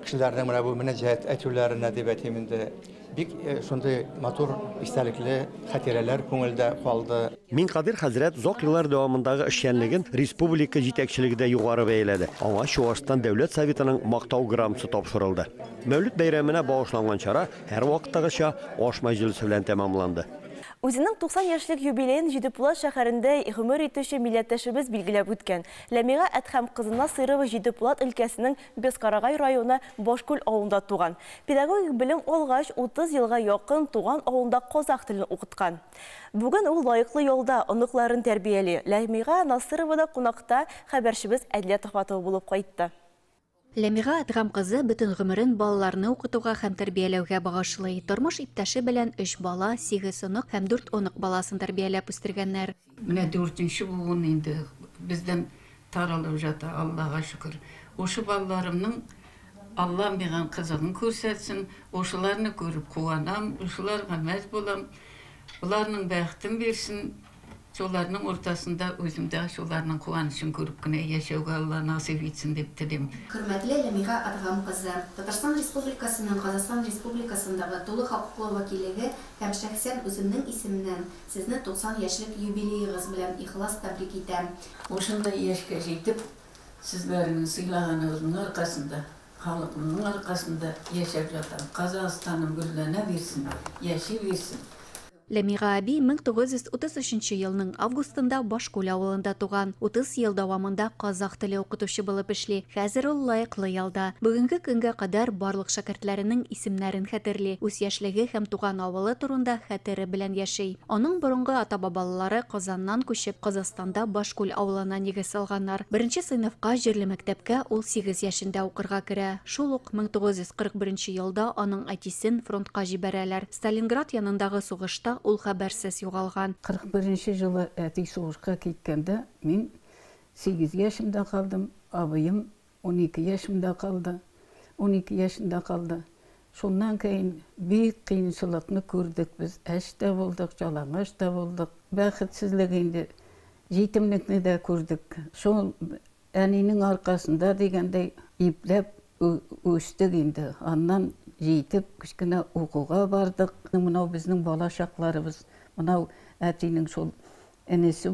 кешеләрнең менә бу мөнәҗәт әйтүләренә дип әйтим инде. Бик шундый матур истәлекле хатирәләр күңелдә калды. Минкадир хәзрәт зак еллар дәвамындагы эшчәнлеген республика җитәкчелегендә югары бәяләде. Аңа Чуашстан дәүләт советының мактау грамотасы тапшырылды. Мәүлид бәйрәменә багышланган чара һәр вакыттагыча аш мәҗлесе белән тәмамланды. Үзенең 90 яшьлек юбилеен Җидепулат шәһәрендә гомер итүче милләттәшебез билгеләп үткән. Ләмига Әдһәм кызына Сыйрова Җидепулат өлкәсенең Бескарагай районы Башкүл авылында туган. Педагогик белем алгач 30 елга якын туган авылында казак телен укыткан. Бүген ул лаеклы юлда оныкларын тәрбияли. Ләмига Насыровада кунакта хәбәрчебез Әдилә Тохватова булып кайтты. Ләмига Әдгам кызы бөтен гомерен балаларны укытуга һәм тәрбияләүгә багышлый. Тормыш иптәше белән 3 бала, 8 онык һәм 4 онык баласын тәрбияләп үстергәннәр. Менә 4нче буын инде бездән таралып жата, Аллага шөкер. Ошы балаларымның Алла миңа кызыгын күрсәтсен, ошыларны күреп куанам, ошыларга мәз булам. Уларның бәхтен бирсен. Шуларның ортасында үземдә шуларның куанычын күреп кенә яшәүгә Алла насыйп итсен дип телим. Хөрмәтле Ләмига Әдгам кызы, Татарстан Республикасының Казакстан Республикасындагы тулы хокуклы вәкиллеге һәм шәхсән үземнең исеменнән сезне 90 яшьлек юбилеегыз белән ихлас тәбрик итәм. Ошында яшькә җитеп, сезләрнең сыйлаганыгызның аркасында, халыкның аркасында яшәп ятам. Казакстаным гөлләнә бирсен, яши бирсен. Ләмига әби 1933 елның августында Башкүл авылында туган. 30 ел дәвамында казак теле укытучы булып эшли. Хәзер ул лаеклы ялда. Бүгенге көнгә кадәр барлык шәкертләренең исемнәрен хәтерли. Үз яшьлеге һәм туган авылы турында хәтере белән яши. Аның борынгы ата-бабалары Казаннан күчеп Казакстанда Башкүл авылына нигез салганнар. 1нче сыйныфка җирле мәктәпкә ул 8 яшендә укырга керә. Шул ук 1941 елда аның әтисен фронтка җибәрәләр. Сталинград янындагы сугышта ул хәбәрсез югалган. 41 жылы әти сугышка киткәндә мин 8 яшымда калдым, абыем 12 яшымда калды. 12 яшында калды. Шуннан кийин бик кыйынчылыкны күрдек без. Әштә булдык, жалаңаш та булдык. Бәхетсезлек инде, җитемлекне дә күрдек. Шул әнинең аркасында дигәндәй ипләп үстек инде. Аннан җитеп кичкенә укуга бардык. Менә безнең бала чакларыбыз, менә әтинең шул энесе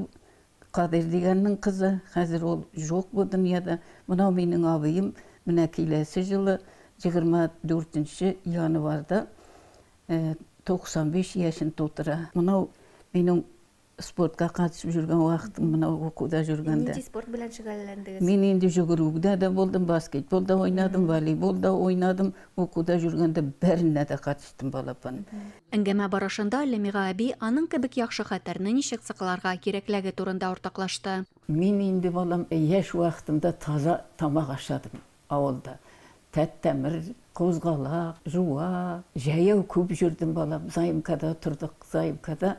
Кадир дигәннең кызы, хәзер ул юк бу дөньяда. Менә минең абыем менә киләсе җылы 24 январда 95 яшен тутыра. Менә минең спортқа қатысып жүрген уақытым мына оқуда жүргенде. Нинди спорт белән шөгыльләндегез? Мен инде жүгірүүдә дә булдым, баскетболда ойнадым, волейболда ойнадым, оқуда жүргенде бәренә дә қатыштым балапан. Әңгәмә барышында Ләмига әби аның кебек яхшы хәтерне ничек сакларга кирәклеге турында уртаклашты. Мен инде балам яшь вакытымда таза тамак ашадым авылда. Тәттәмір, козгалак, жуа, жаяу күп жүрдім балам. Зайымкада тұрдық, Зайымкада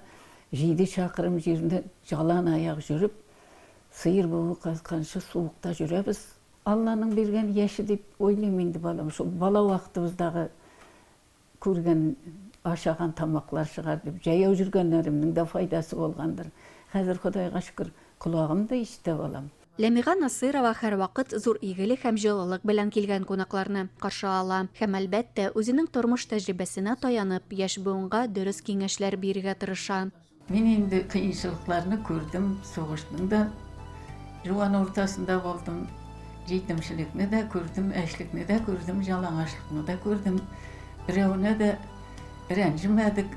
7 шақырым жерінде жалан аяқ жүріп, сиыр буы қазғанша суықта жүребіз. Алланың берген яшы деп ойлаймын енді балам. Бала уақытымыздағы көрген ашаған тамақлар шығар деп, жаяу жүргенлерімнің де файдасы болғандыр. Қазір Құдайға шүкір, құлағым да иште балам. Ләмига Насырова һәр вакыт зур игелек һәм җылылык белән килгән кунакларны каршы ала һәм әлбәттә үзенең тормыш тәҗрибәсенә таянып, яшь буынга дөрес киңәшләр бирергә тырыша. Мен инде кыйынчылыкларны күрдем, сугыштың да жуан ортасында булдым. Жетимчилекне дә күрдем, әшлекне дә күрдем, жалаңашлыкны да күрдем. Берәүне дә рәнҗемәдек.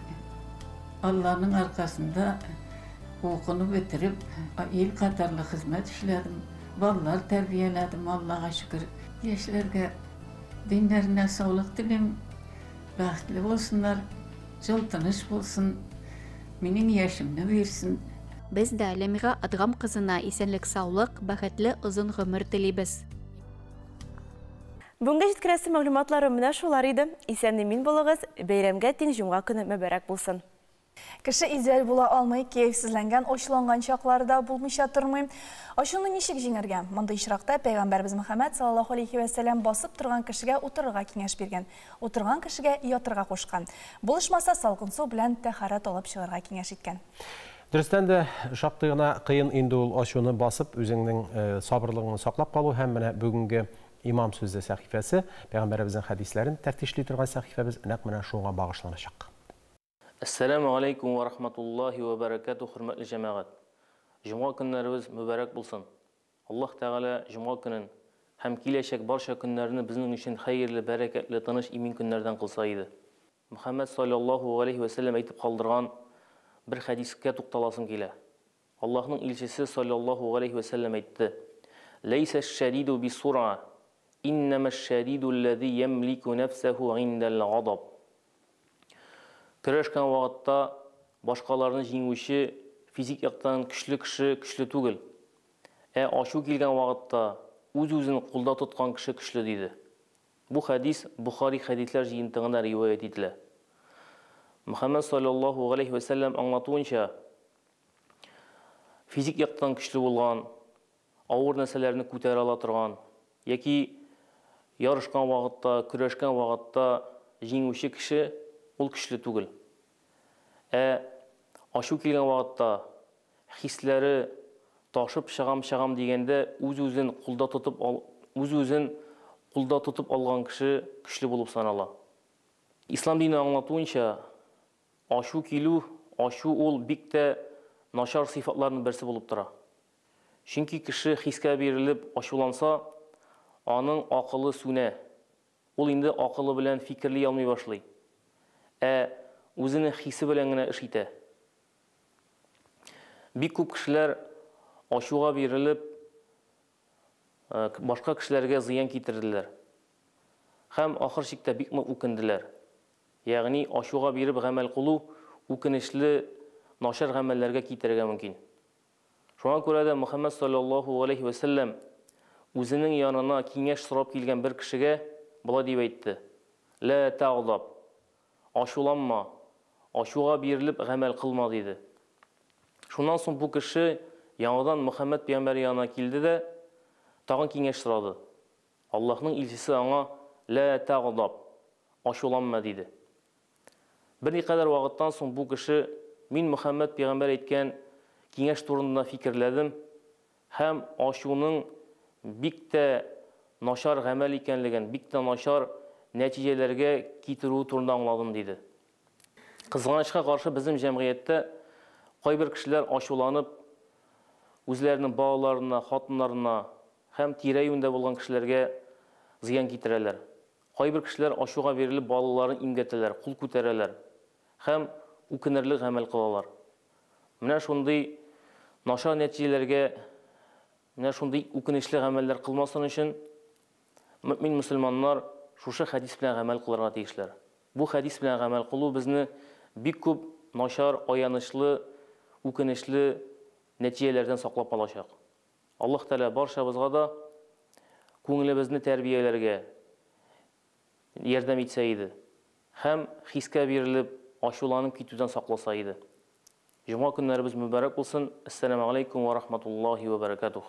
Алланың аркасында оқуны бітіріп, ел қатарлы қызмет ішледім, балалар тәрбиеледім, Аллаға шүкір. Яшьләргә динләренә саулык телим, бәхетле булсыннар, жыл тыныч булсын, минең яшемне бирсен. Без дә Ләмига Адгам кызына исәнлек, саулык, бәхетле озын гомер телибез. Бүгінгі жеткерәсе мәгълүматлары менә шулар иде. Исән-имин булыгыз, бәйрәмгә тең җомга көне мәбәрәк булсын. Кеше изәл була алмый, кәефсезләнгән, ачуланган чакларда булмыйча тормый. Ачуны ничек җиңәргә? Монда ишракта Пәйгамбәрбез Мөхәммәд саллаллаһу алейхи ва сәллям басып торган кешегә утырырга киңәш биргән, утырган кешегә ятырга кушкан. Булышмаса салкын су белән тәһарәт алып чыгарга киңәш иткән. Дөрестән дә шактый гына кыен инде ул ачуны басып, үзеңнең сабырлыгыңны саклап калу һәм менә бүгенге имам сүзе сәхифәсе, Пәйгамбәрбезнең хәдисләрен тәртишле торган сәхифәбез нәкъ менә шуңа багышланачак. Ассаламу алейкум ва рахматуллахи ва баракату, хөрмәтле җәмәгать. Җомга көннәребез мүбәрәк булсын. Аллаһ Тәгалә җомга көнен һәм киләчәк барча көннәрне безнең өчен хәерле, бәрәкәтле, тыныч, имин көннәрдән кылса иде. Мөхәммәд саллаллаһу алейхи ва сәллям әйтеп калдырган бер хәдискә тукталасым килә. Аллаһның илчесе саллаллаһу алейхи ва сәллям әйтте: "Ләйсә аш-шадиду бис-сур'a, иннама аш-шадиду аллази ямлику нафсаху 'инда ал-'адаб." Көрәшкән вакытта башкаларны җиңүче физик яктан көчле кеше көчле түгел. Ачу килгән вакытта үз-үзен кулда тоткан кеше көчле диде. Бу хадис Бухари хадисләр җыентыгында риваят ителә. Мөхәммәд саллаллаһу алейхи ва сәллям аңлатуынча, физик яктан көчле булган, авыр нәрсәләрне күтәрә ала торган, яки ярышкан вакытта, көрәшкән вакытта җиңүче кеше ул көчле түгел. Ачу килгән вакытта хисләре ташып чыгам дигәндә үз-үзен кулда тотып алган кеше көчле булып санала. Ислам дине аңлатуынча, ачу ул бик тә начар сыйфатларның берсе булып тора. Чөнки кеше хискә бирелеп ачуланса, аның акылы сүнә. Ул инде акылы белән фикерли алмый башлый. Үзенең хисе белән генә эш итә. Бик күп кешеләр ачуга бирелеп башка кешеләргә зыян китерделәр. Һәм ахыр чиктә бик нык үкенделәр. Ягъни ачуга биреп гамәл кылу үкенечле начар гамәлләргә китерергә мөмкин. Шуңа күрә дә Мөхәммәд саллаллаһу алейхи ва сәллям үзенең янына киңәш сорап килгән бер кешегә булай дип әйтте: "Ла тағдаб, ачуланма, ачуга бирелеп гамәл кылма" диде. Шуннан соң бу кеше яңадан Мөхәммәд пәйгамбәр янына килде дә тагын киңәш сорады. Аллаһның илчесе аңа "Ла тағдаб, ачуланма" диде. Бер никадәр вакыттан соң бу кеше: "Мин Мөхәммәд пәйгамбәр әйткән киңәш турында фикерләдем һәм ачуның бик тә начар гамәл икәнлеген, бик тә начар нәтиҗәләргә китерү турында аңладым" диде. Кызганычка каршы безнең җәмгыятьтә кайбер кешеләр ачуланып үзләренең балаларына, хатыннарына һәм тирә-юньдә булган кешеләргә зыян китерәләр. Кайбер кешеләр ачуга бирелеп балаларын имгәтәләр, кул күтәрәләр һәм үкенерлек гамәл кылалар. Менә шундый нашар нәтиҗәләргә, менә шундый үкенечле гамәлләр кылмасын өчен мөмин мөселманнар шушы хәдис белән гамәл кылырга тиешләр. Бу хәдис белән гамәл кылу безне бик күп нашар, аянычлы, үкенечле нәтиҗәләрдән саклап алачак. Аллаһ Тәала барчабызга да күңелебезне тәрбияләргә ярдәм итсә иде. Һәм хискә бирелеп, ачуланып китүдән сакласа иде. Җомга көннәребез мүбәрәк булсын. Ассаламу алейкум ва рахматуллаһи ва баракатух.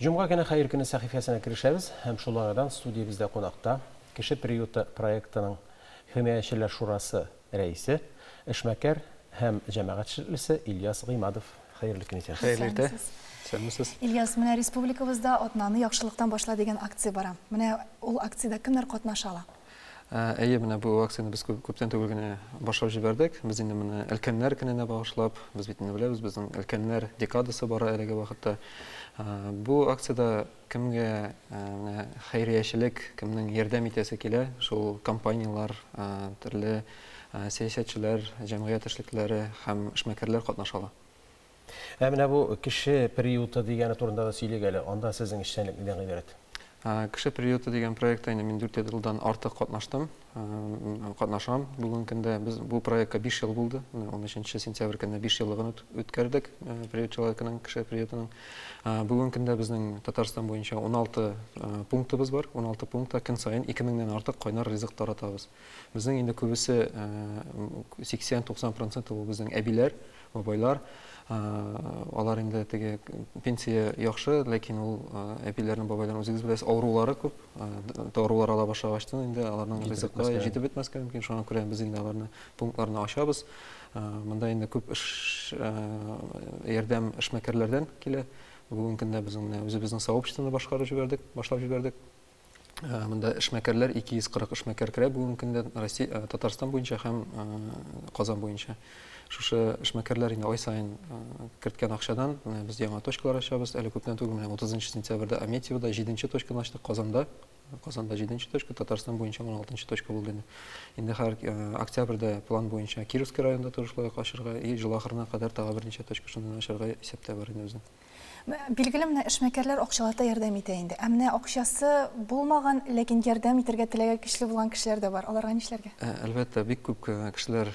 Җомга көне хәер көне сәхифәсенә керешәбез һәм шулардан студиябездә кунакта Кеше приюты проектының химиячеләр шурасы рәисе, эшмәкәр һәм җәмәгатьчелесе Ильяс Гыймадов. Хәерле көн итәбез. Хәерле иртә. Сәләмсез. Ильяс, менә республикабызда атнаны яхшылыктан башла дигән акция бара. Менә ул акциядә кемнәр катнаша ала? Әйе, менә бу акцияны без күптән түгел генә башлап җибәрдек. Без инде менә өлкәннәр көненә багышлап, без бит инде беләбез, безнең өлкәннәр декадасы бара әлеге вакытта. Бу акцияда кемгә хәйриячелек, кемнең ярдәм итәсе килә, шул компаниялар, төрле сәясәтчеләр, җәмгыять эшлекләре һәм эшмәкәрләр катнашалар. Менә бу кеше приюты дигәне турында да сөйлик әле. Анда сезнең эшчәнлек нидән гыйбарәт? Кеше приюты дигән проектта инде мин 4 елдан артык катнаштым. Катнашам. Бүген көндә без бу проектка 5 ел булды. 13 сентябрь көнне 5 еллыгын үткәрдек. Приютчыларның кеше приютының. Бүген көндә безнең Татарстан буенча 16 пунктыбыз бар. 16 пунктта көн саен 2000дән артык кайнар ризык таратабыз. Безнең инде күбесе 80-90% ул безнең әбиләр, бабайлар. Алар инде теге пенсия яхшы, ләкин ул әбиләрнең, бабайларның үзегез беләсез, авырулары күп. Авырулар ала башлагачтан инде аларның ризыкка җитеп бетмәскә мөмкин. Шуңа күрә без инде аларны пунктларны ачабыз. Монда инде күп ярдәм эшмәкәрләрдән килә. Бүген көндә без үзебезнең сообществоны башкарып җибәрдек, башлап җибәрдек. Монда эшмәкәрләр 240 эшмәкәр керә бүген көндә Россия, Татарстан буенча һәм Казан буенча. Шушы эшмәкәрләр инде ай саен керткән акчадан без яңа точкалар ачабыз. Әле күптән түгел 30 сентябрьдә Аметьевда 7-нче точканы ачтык, Казанда 7-нче точка, Татарстан буенча 16-нче точка булды. Инде һәр октябрьдә план буенча Кировский районда турышлык ачырга, ел ахырына кадәр тагы берничә точка шуннан ачырга исәптә бар инде безнең. Билгеле, менә эшмәкәрләр акчалата ярдәм итә инде. Әмма акчасы булмаган, ләкин ярдәм итәргә теләгән көчле булган кешеләр дә бар. Аларга нишләргә? Әлбәттә, бик күп кешеләр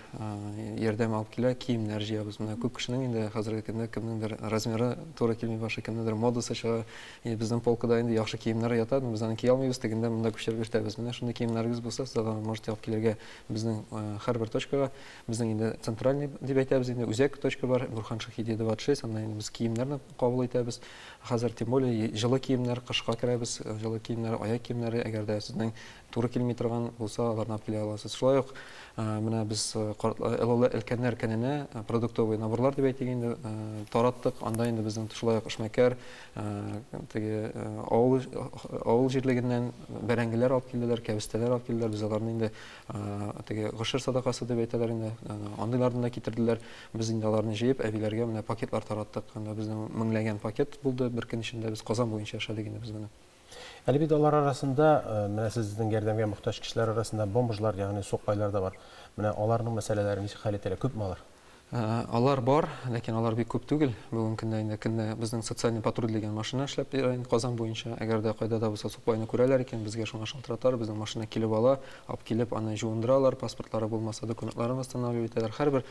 ярдәм алып килә, киемнәр җыябыз. Менә күп кешенең инде хәзерге көндә кемнеңдер размеры туры килми башы, кемнеңдер модасы чыга. Безнең полкада инде яхшы киемнәр ята, без аны кия алмыйбыз, тегендә монда күчереп йөртәбез. Менә шундый киемнәрегез булса, сез аны можете алып килергә безнең һәрбер точкага. Безнең инде центральный дип әйтәбез, инде үзәк точка бар, Бурхан Шаһиди 26, анда инде без киемнәрне кабул итәбез. Хәзер тем более җылы киемнәр, кышка керәбез, җылы киемнәр, аяк киемнәре, әгәр дә сезнең туры килми торган булса, аларны алып килә аласыз. Шулай ук менә без өлкәннәр көненә продуктовый наборлар дип әйтик инде тараттык. Анда инде безнең шулай ук эшмәкәр, теге авыл җирлегеннән бәрәңгеләр алып килделәр, кәбестәләр алып килделәр. Без аларны инде теге гышыр садакасы дип әйтәләр инде. Андыйларны да китерделәр. Без инде аларны җыеп әбиләргә менә пакетлар тараттык. Анда безнең меңләгән пакет булды. Бер көн эчендә без Казан буенча эшләдек инде без моны. Әле бит алар арасында, менә сезнең ярдәмгә мохтаҗ кешеләр арасында бомбажлар, ягъни суккайлар да бар. Менә аларның мәсьәләләрен ничек хәл итәләр? Күпме алар? Алар бар, ләкин алар бик күп түгел. Бүген көндә инде безнең социаль патруль дигән машина эшләп Казан буенча. Әгәр дә кайда да булса сукбайны күрәләр икән, безгә шуңа шалтыраталар. Безнең машина килеп ала, алып килеп аны җуындыралар, паспортлары булмаса документларын восстанавливать итәләр. Һәрбер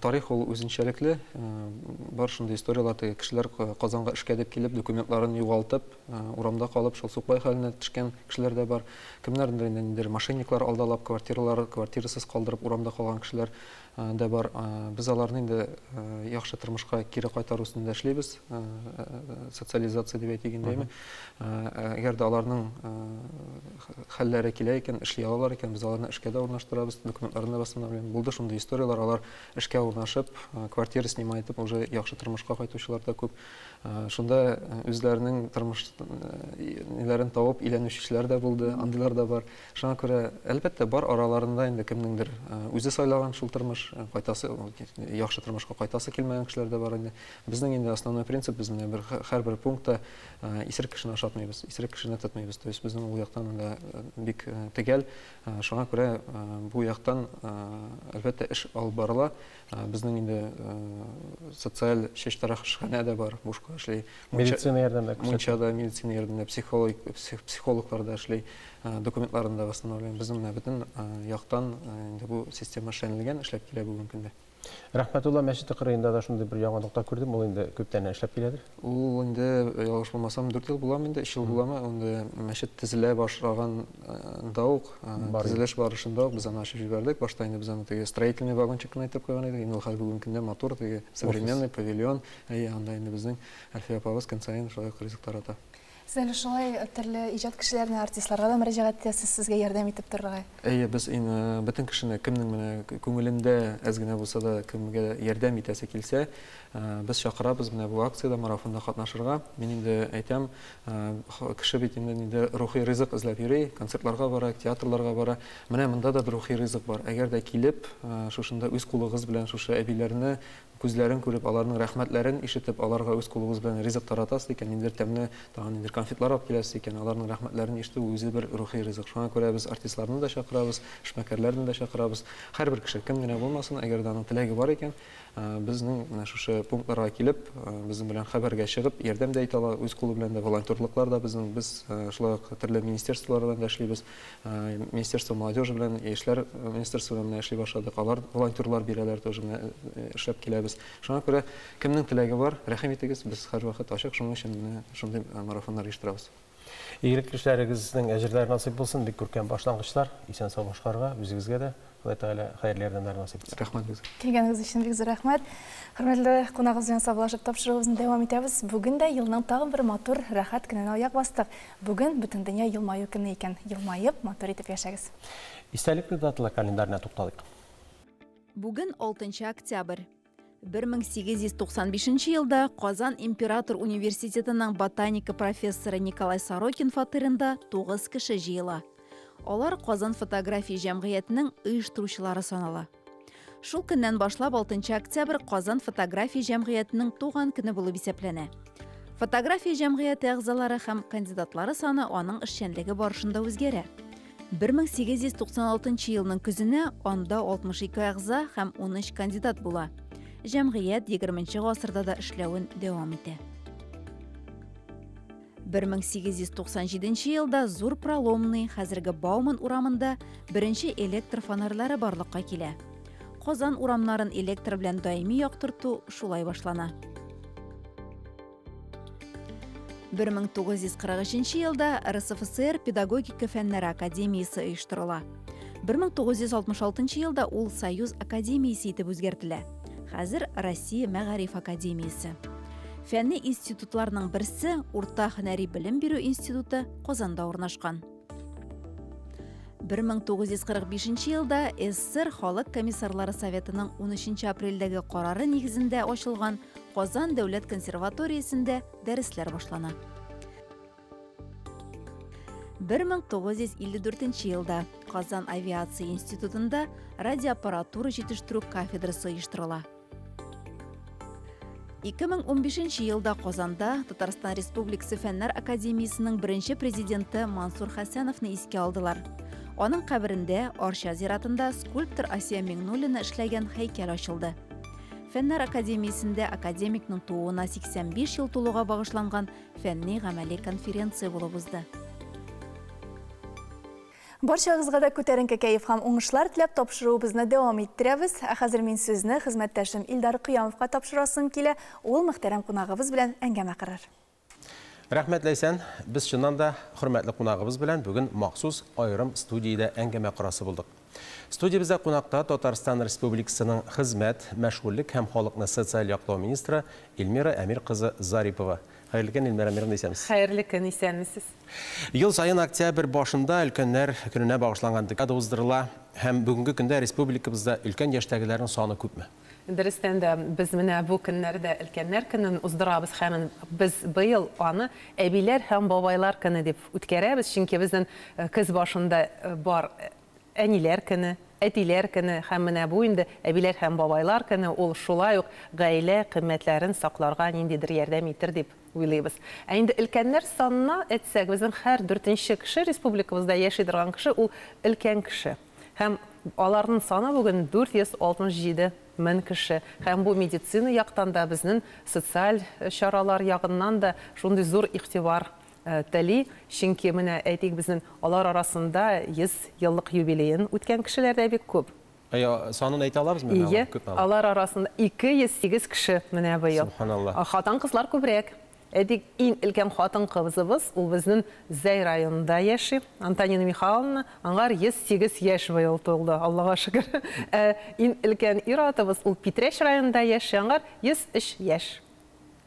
тарих ул үзенчәлекле. Бар шундый историялар, кешеләр Казанга эшкә дип килеп, документларын югалтып, урамда калып, шул сукбай хәленә төшкән кешеләр дә бар. Кемнәрдер инде мошенниклар алдалап, квартирасыз калдырып урамда калган кешеләр дә бар. Без аларны инде яхшы тормышка кире кайтару өстендә эшлибез. Социализация дип әйтик инде. Әгәр дә аларның хәлләре килә икән, эшли алалар икән, без аларны эшкә дә урнаштырабыз, документларны восстанавливаем. Булды шундый историялар, алар эшкә урнашып, квартира снимать итеп, уже яхшы тормышка кайтучылар да күп. Шунда үзләренең тормыш ниләрен табып өйләнүчеләр дә булды, андыйлар да бар. Шуңа күрә әлбәттә бар араларында инде кемнеңдер үзе сайлаган шул тормыш кайтасы, яхшы тормышка кайтасы килмәгән кешеләр дә бар инде. Безнең инде основной принцип, безнең һәрбер пунктта исерек кешене ашатмыйбыз, исерек кешене тотмыйбыз. То есть безнең ул яктан да бик тегәл. Шуңа күрә бу яктан әлбәттә эш алып барыла. Безнең инде социаль чәчтарашханә дә бар, бушка эшли. Медицина ярдәме Мунчада медицина ярдәме психологлар да эшли. Документларын да восстанавливаем. Безнең бөтен яктан инде бу система эшләнелгән, эшләп килә бүгенге көндә. Рәхмәтулла, мәчете кырыенда да шундый бер яңалыкта күрдем. Ул инде күптән эшләп киләдер. Ул инде ялгыш булмасам 4 ел буламы инде, 3 ел буламы. Инде мәчет төзелә башлаганда ук, төзелеш барышында ук без аны ачып җибәрдек. Башта инде без аны теге строительный вагончыкны әйтеп куйган идек. Инде хәзер бүгенге көндә мотор, теге современный павильон, анда инде безнең Әлфия апабыз концерн шулай ризык тарата. Сез шулай төрле иҗат кешеләренә, артистларга да мөрәҗәгать итәсез, сезгә ярдәм итеп торырга. Без бөтен кешене кемнең менә күңелендә әз генә булса да кемгә ярдәм итәсе килсә, без чакырабыз менә бу акциядә, марафонда катнашырга. Мин инде әйтәм, кеше бит инде рухи ризык эзләп йөри, концертларга бара, театрларга бара. Менә монда да рухи ризык бар. Әгәр дә килеп, шушында үз кулыгыз белән шушы әбиләрне күзләрен күреп, аларның рәхмәтләрен ишетеп, аларга үз кулыгыз белән ризык таратасыз икән, инде тәмле, тагын инде конфетлар алып киләсез икән, аларның рәхмәтләрен ишетү үзе бер рухи ризык. Шуңа күрә без артистларны да чакырабыз, эшмәкәрләрне дә чакырабыз. Һәрбер кеше кем генә булмасын, әгәр дә аның теләге бар икән, безнең менә шушы пунктларга килеп, безнең белән хәбәргә чыгып, ярдәм дә итә ала, үз кулы белән дә волонтерлыклар да без шулай төрле министрлыклар белән дә эшлибез. Министерство молодежи белән, яшьләр министерство белән эшли башладык. Алар волонтерлар бирәләр, тоже эшләп киләбез. Шуңа күрә кемнең теләге бар, рәхим итегез, без һәрвакыт ачык, шуның өчен шундый марафоннар оештырабыз. Игелекле эшләрегезнең әҗерләре насыйп булсын, бик күркәм башлангычлар, исән сау башкарга, үзегезгә дә Алла Тәгалә хәерле ярдәмнәр насыйп итсен. Рәхмәт безгә. Килгәнегез өчен бик зур рәхмәт. Хөрмәтле кунагыбыз белән саубуллашып тапшыруыбызны дәвам итәбез. Бүген дә елның тагын бер матур, рәхәт көненә аяк бастык. Бүген бөтен дөнья елмаю көне икән. Елмаеп, матур итеп яшәгез. Истәлекле даталар календарына тукталыйк. Бүген 6 октябрь. 1895 елда Казан Император университетының ботаника профессоры Николай Сорокин фатирында 9 кеше җыела. Алар Казан фотография җәмгыятенең оештыручылары санала. Шул көннән башлап 6 октябрь Казан фотография җәмгыятенең туган көне булып исәпләнә. Фотография җәмгыяте әгъзалары һәм кандидатлары саны аның эшчәнлеге барышында үзгәрә. 1896 елның көзенә анда 62 әгъза һәм 13 кандидат була. Җәмгыять 20 гасырда да эшләвен дәвам итә. 1897 елда Зур Проломный хәзерге Бауман урамында беренче электр фонарьлары барлыкка килә. Казан урамнарын электр белән даими яктырту шулай башлана. 1943 елда РСФСР Педагогика фәннәре академиясе оештырыла. 1966 елда ул Союз академиясе итеп үзгәртелә. Хәзер Россия Мәгариф академиясе. Фәнни институтларының берсе Урта һөнәри белем бирү институты Казанда урнашкан. 1945 елда СССР Халык комиссарлары советының 13 апрельдәге карары нигезендә ачылган Казан дәүләт консерваториясендә дәресләр башлана. 1954 елда Казан авиация институтында радиоаппаратура җитештерү кафедрасы оештырыла. 2015 елда Казанда Татарстан Республикасы Фәннәр академиясенең беренче президенты Мансур Хәсәновны искә алдылар. Аның каберендә Арча зиратында скульптор Асия Миңнуллина эшләгән һәйкәл ачылды. Фәннәр академиясендә академикның тууына 85 ел тулуга багышланган фәнни гамәли конференция булып узды. Барчагызга да күтәренке кәеф һәм уңышлар теләп тапшыруыбызны дәвам иттерәбез. Хәзер мин сүзне хезмәттәшем Илдар Кыямовка тапшырасым килә. Ул мөхтәрәм кунагыбыз белән әңгәмә кырыр. Рәхмәт Ләйсән, без чыннан да хөрмәтле кунагыбыз белән бүген махсус айрым студиядә әңгәмә кырасы булдык. Студиябызда кунакта Татарстан Республикасының хезмәт, мәшгульлек һәм халыкны социаль яклау министры Эльмира Әмир кызы Зарипова. Хәерле көн, Эльмира Әмир, исәнмесез? Хәерле көн, исәнмесез? Ел сайын октябрь башында өлкәннәр көненә багышланган декада уздырыла һәм бүгенге көндә республикабызда өлкән яшьтәгеләрнең саны күпме? Дөрестән дә без менә бу көннәрдә өлкәннәр көнен уздырабыз һәм без быел аны әбиләр һәм бабайлар көне дип үткәрәбез, чөнки безнең көз башында бар әниләр көне, әтиләр көне һәм менә бу инде әбиләр һәм бабайлар көне ул шулай ук гаилә кыйммәтләрен сакларга ниндидер ярдәм итер дип уйлыйбыз. Инде өлкәннәр санына әйтсәк, безнең һәр 4нче кеше республикабызда яши торган кеше ул өлкән кеше. Һәм аларның саны бүген 467 мең кеше. Һәм бу медицина яктан да, безнең социаль чаралар ягыннан да шундый зур игътибар тәли. Чөнки менә әйтик, безнең алар арасында 100 еллык юбилеен үткән кешеләр дә бик күп. Санын әйтә алабызмы? Алар арасында 208 кеше менә быел. Хатын-кызлар күбрәк. Әдик, иң өлкән хатын-кызыбыз ул безнең Зәй районында яши. Антонина Михайловна, аңар 108 яшь быел тулды, Аллага шөкер. Иң өлкән ир-атыбыз ул Питрәч районында яши, аңар 103 яшь.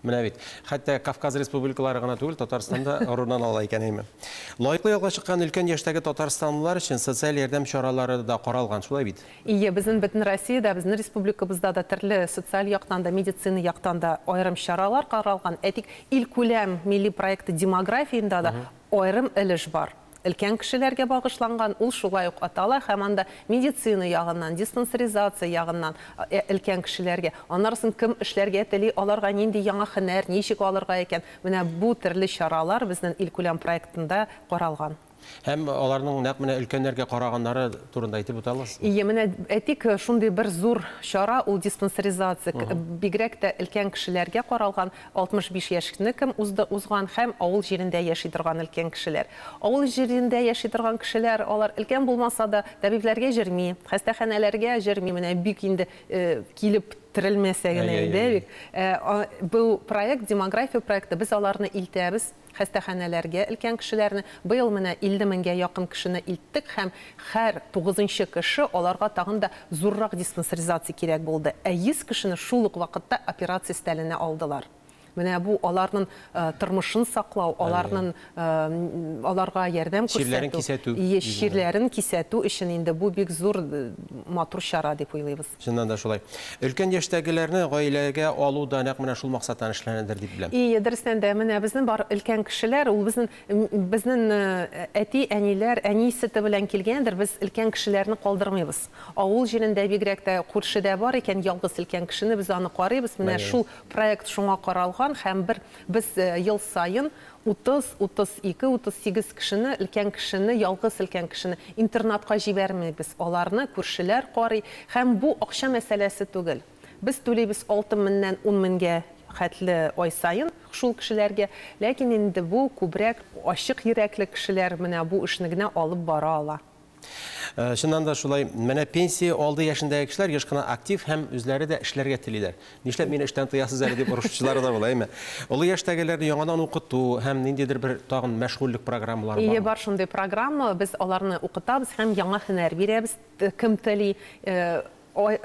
Менә бит, хәтта Кавказ республикалары гына түгел, Татарстанда орыннан ала икән әйме. Лайыклы ялга чыккан өлкән яшьтәге татарстанлылар өчен социаль ярдәм чаралары да каралган, шулай бит? Безнең бөтен Россиядә, безнең республикабызда да төрле социаль яктан да, медицина яктан да аерым чаралар каралган. Әйтик, ил күләм милли проекты демографиясында да аерым өлеш бар. Өлкән кешеләргә багышланган, ул шулай ук атала, һәм анда медицина ягыннан, диспансеризация ягыннан өлкән кешеләргә, аннарсын кем эшләргә тели, аларга нинди яңа һөнәр, ничек алырга икән, менә бу төрле чаралар безнең ил күләм проектында каралган. Һәм аларның нәкъ менә өлкәннәргә караганнары турында әйтеп үтә аласыз? Менә әйтик, шундый бер зур чара ул диспансеризация. Бигрәк тә өлкән кешеләргә каралган 65 яшьне кем узган һәм авыл җирендә яши торган өлкән кешеләр. Авыл җирендә яши торган кешеләр, алар өлкән булмаса да, табибларга җөрми, хастаханәләргә җөрми, менә бик инде килеп терелмәсә генә инде. Бу проект, демография проекты, без аларны илтәбез. Хастаханәләргә өлкән кешеләрне быел менә 50 меңгә якын кешене илттек һәм һәр 9нчы кеше аларга тагын да зуррак диспансеризация кирәк булды. 100 кешене шул ук вакытта операция стәленә алдылар. Менә бу аларның тормышын саклау, аларга ярдәм күрсәтү, чирләрен кисәтү өчен инде бу бик зур матур чара дип уйлыйбыз. Чыннан да шулай. Өлкән яшьтәгеләрне гаиләгә алу да нәкъ менә шул максаттан эшләнәдер дип беләм. Дөрестән дә менә безнең бар өлкән кешеләр, ул безнең әти, әниләр, әнисете белән килгәндер, без өлкән кешеләрне калдырмыйбыз. Авыл җирендә бигрәк тә күршедә бар икән ялгыз өлкән кешене, без аны карыйбыз. Менә шул проект шуңа каралган. Һәм без ел сайын 30-32-38 кешене, өлкән кешене, ялгыз өлкән кешене интернатка җибәрмәйбез. Аларны күршеләр карый. Һәм бу акча мәсьәләсе түгел. Без түләйбез 6 меңнән 10 меңгә хәтле ай сайын шул кешеләргә. Ләкин инде бу күбрәк ачык йөрәкле кешеләр менә бу эшне генә алып бара ала. Шуннан да шулай, менә пенсия алды яшендәге кешеләр еш кына актив һәм үзләре дә эшләргә телиләр. Нишләп мине эштән тыясыз әле дип урышчылары да була, әйме. Олы яшьтәгеләрне яңадан укыту һәм ниндидер бер тагын мәшгульлек программалары бар. Бар шундый программа, без аларны укытабыз һәм яңа һөнәр бирәбез. Кем тели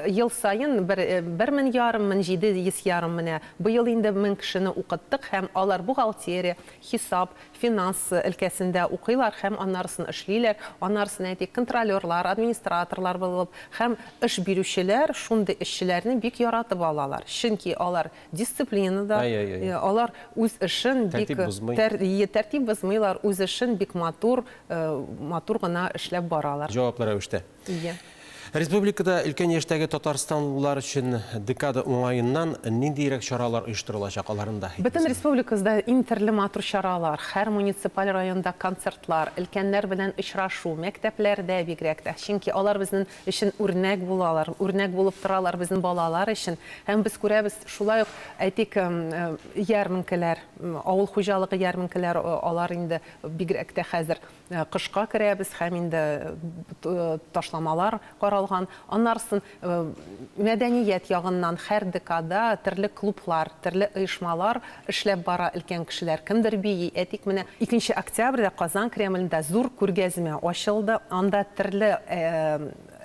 ел сайын 1,5–1,700 менә быел инде 1000 кешене укыттык һәм алар бухгалтерия, хисап, финанс өлкәсендә укыйлар һәм аннарысын эшлиләр, аннарысын әйтик контролерлар, администраторлар булып һәм эш бирүчеләр шундый эшчеләрне бик яратып алалар. Чөнки алар дисциплинада, алар үз эшен бик тәртип бозмыйлар, үз эшен бик матур гына эшләп баралар. Җаваплы рәвештә. Республикада өлкән яшьтәге татарстанлылар өчен декада уңаеннан ниндирәк чаралар оештырылачак аларында? Бөтен республикабызда иң төрле матур чаралар, һәр муниципаль районда концертлар, өлкәннәр белән очрашу, мәктәпләрдә бигрәк тә. Чөнки алар безнең өчен үрнәк булалар, үрнәк булып торалар безнең балалар өчен. Һәм без күрәбез, шулай ук әйтик ярминкәләр, авыл хуҗалыгы ярминкәләр, алар инде бигрәк тә хәзер кышка керәбез һәм инде ташламалар каралган. Аннарсын мәдәният ягыннан һәр декада төрле клублар, төрле оешмалар эшләп бара өлкән кешеләр. Кемдер бии, әйтик менә 2 октябрьдә Казан Кремлендә зур күргәзмә ачылды. Анда төрле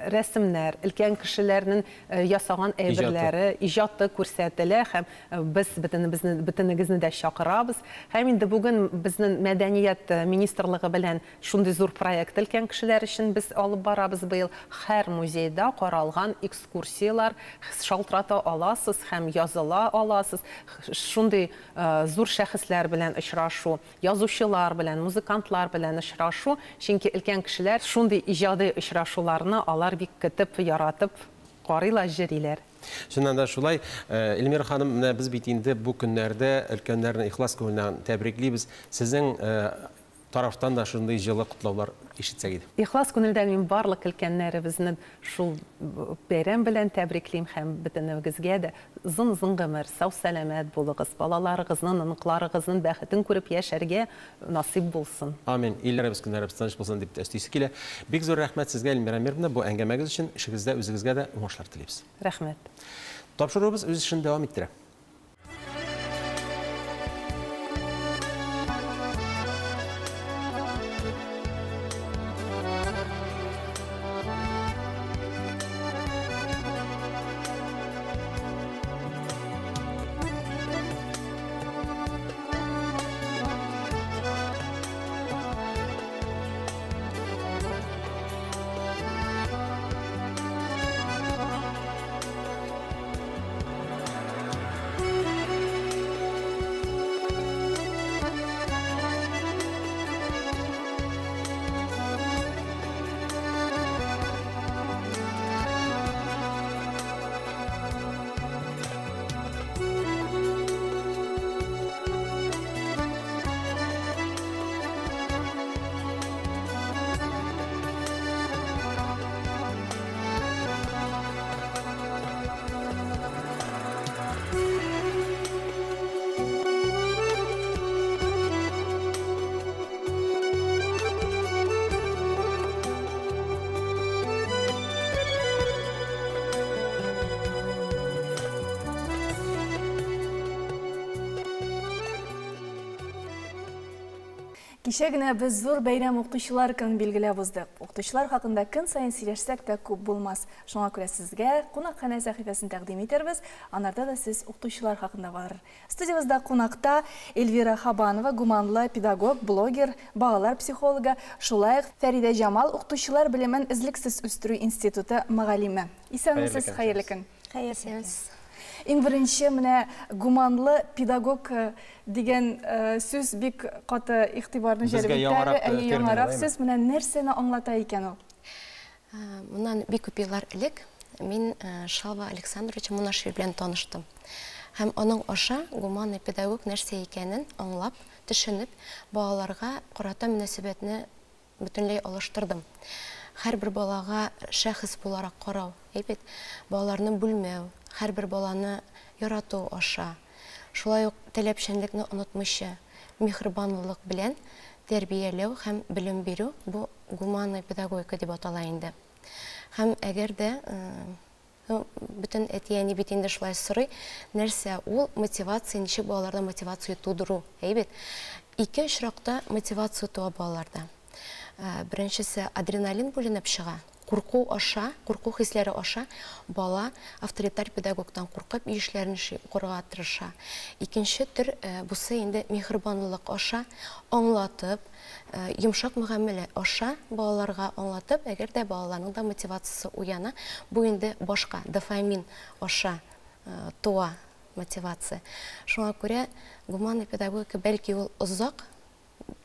рәсемнәр, өлкән кешеләрнең ясаган әйберләре, иҗаты күрсәтелә һәм без бөтенегезне дә чакырабыз. Һәм инде бүген безнең мәдәният министрлыгы белән шундый зур проект өлкән кешеләр өчен без алып барабыз быел. Һәр музейда каралган экскурсиялар шалтырата аласыз һәм языла аласыз. Шундый зур шәхесләр белән очрашу, язучылар белән, музыкантлар белән очрашу. Чөнки өлкән кешеләр шундый иҗади очрашуларны алар бик көтеп, яратып карыйлар, җырлыйлар. Шуннан да шулай, Эльмира ханым, менә без бит инде бу көннәрдә өлкәннәрне ихлас күңелдән тәбриклибез. Сезнең тарафтан да шундый җылы котлаулар ишетсәк иде. Ихлас күңелдән мин барлык өлкәннәребезне шул бәйрәм белән тәбриклим һәм бөтенебезгә дә зын-зын гомер, сау-сәламәт булыгыз, балаларыгызның, ныкларыгызның бәхетен күреп яшәргә насип булсын. Амин. Илләребез көннәребез тыныч булсын дип тәэсис килә. Бик зур рәхмәт сезгә, Эльмира Мировна, бу әңгәмәгез өчен. Эшегездә үзегезгә дә уңышлар телибез. Рәхмәт. Тапшыруыбыз үз эшен дәвам иттерә. Кичә генә без зур бәйрәм укытучылар көнен билгеләп уздык. Укытучылар хакында көн сайын сөйләшсәк тә күп булмас. Шуңа күрә сезгә кунакханә сәхифәсен тәкъдим итәрбез. Анарда да сез укытучылар хакында бар. Студиябызда кунакта Эльвира Хабанова, гуманлы педагог, блогер, балалар психологы, шулай ук Фәридә Җамал, укытучылар белемен излексез үстерү институты мөгаллиме. Исәнмесез, хәерле көн. Хәерлесез. Иң беренче менә гуманлы педагог дигән сүз бик каты игътибарны җәлеп итә. Яңарак сүз менә нәрсәне аңлата икән ул? Моннан бик күп еллар элек мин Шалва Александрович Мунашир белән таныштым. Һәм аның аша гуманлы педагог нәрсә икәнен аңлап, төшенеп, балаларга карата мөнәсәбәтне бөтенләй алыштырдым. Һәрбер балага шәхес буларак карау, әйбәт, балаларны бүлмәү, һәрбер баланы ярату аша, шулай ук таләпчәнлекне онытмыйча, мехрибанлык белән тәрбияләү һәм белем бирү бу гуманлы педагогика дип атала инде. Һәм әгәр дә бөтен әтияне бит инде шулай сорый, нәрсә ул мотивация, ничек балаларда мотивация тудыру, әйбәт. Ике очракта мотивация туа балаларда. Беренчесе адреналин бүленеп чыга. Курку аша, курку хисләре аша бала авторитар педагогтан куркып эшләрен укырга тырыша. Икенче төр бусы инде мехрибанлык аша аңлатып, йомшак мөгамәлә аша балаларга аңлатып, әгәр дә балаларның да мотивациясе уяна, бу инде башка дофамин аша туа мотивация. Шуңа күрә гуманлы педагогика бәлки ул озак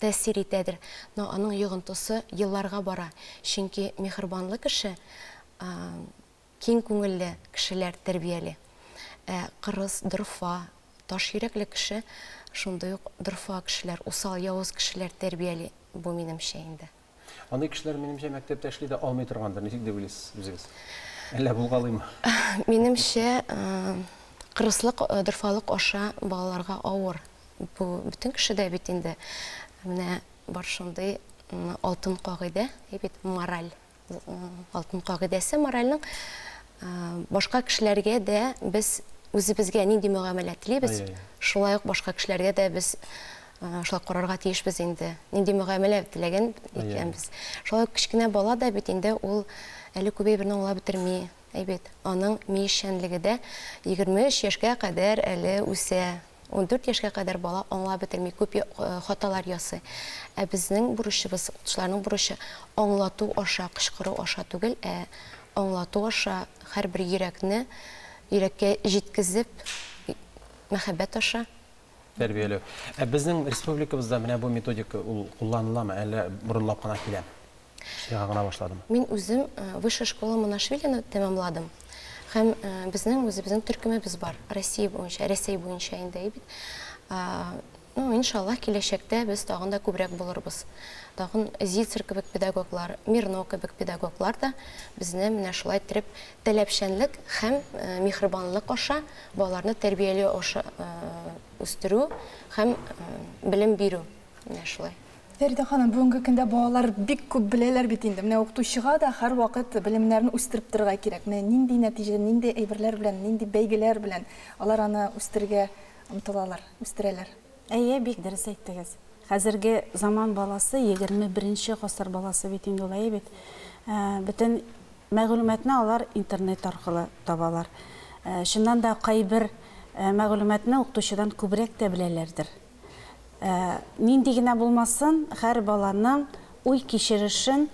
тәэсир итәдер, но аның йогынтысы елларга бара. Чөнки мехрибанлы кеше киң күңелле кешеләр тәрбияле. Кырыс, дорфа, таш йөрәкле кеше, шундый ук дорфа кешеләр, усал, явыз кешеләр тәрбияле. Бу минемчә инде. Аны кешеләр минемчә мәктәптә эшли дә алмый торгандыр. Ничек дип уйлыйсыз үзегез? Әллә булгалыймы? Минемчә кырыслык, дорфалык аша балаларга авыр. Бу бүтән кешедә бит инде менә бар шундый алтын кагыйдә, әйбәт, мораль. Алтын кагыйдәсе моральның башка кешеләргә дә без үзебезгә нинди мөгамәлә телибез, шулай ук башка кешеләргә дә без шулай карарга тиешбез инде. Нинди мөгамәлә теләгән икәнбез. Шулай кечкенә бала да бит инде ул әле күбәйберне аңлап бетерми, әйбәт. Аның миешчәнлеге дә 23 яшькә кадәр әле үсә. 14 яшькә кадәр бала аңлап бетерми, күп хаталар ясый. Ә безнең бурычыбыз, укытучыларның бурычы аңлату аша, кычкыру аша түгел, аңлату аша һәрбер йөрәккә җиткезеп, мәхәббәт аша тәрбияләү. Безнең республикабызда менә бу методика ул кулланыламы, әллә борынлап кына килә? Шуңа гына башладым. Мин үзем высшая школа Мунашвилине тәмамладым. һәм безнең үзебезнең төркемебез бар. Россия буенча инде бит. Иншаллах, киләчәктә без тагын да күбрәк булырбыз. Тагын Зицер кебек педагоглар, Мирно кебек педагоглар да безне менә шулай итеп таләпчәнлек һәм михрибанлык аша балаларны тәрбияләү аша үстерү һәм белем бирү. Менә шулай. Фәрида ханым, бүгенге көндә балалар бик күп беләләр бит инде. Менә укытучыга да һәр вакыт белемнәрен үстереп торырга кирәк. Менә нинди нәтиҗә, нинди әйберләр белән, нинди бәйгеләр белән алар аны үстергә омтылалар, үстерәләр. Әйе, бик дөрес әйттегез. Хәзерге заман баласы 21-нче гасыр баласы бит инде улай бит. Бөтен мәгълүматны алар интернет аркылы табалар. Шуннан да кайбер мәгълүматны укытучыдан күбрәк тә беләләрдер. Нинди генә булмасын, һәр баланың уй кичерешен,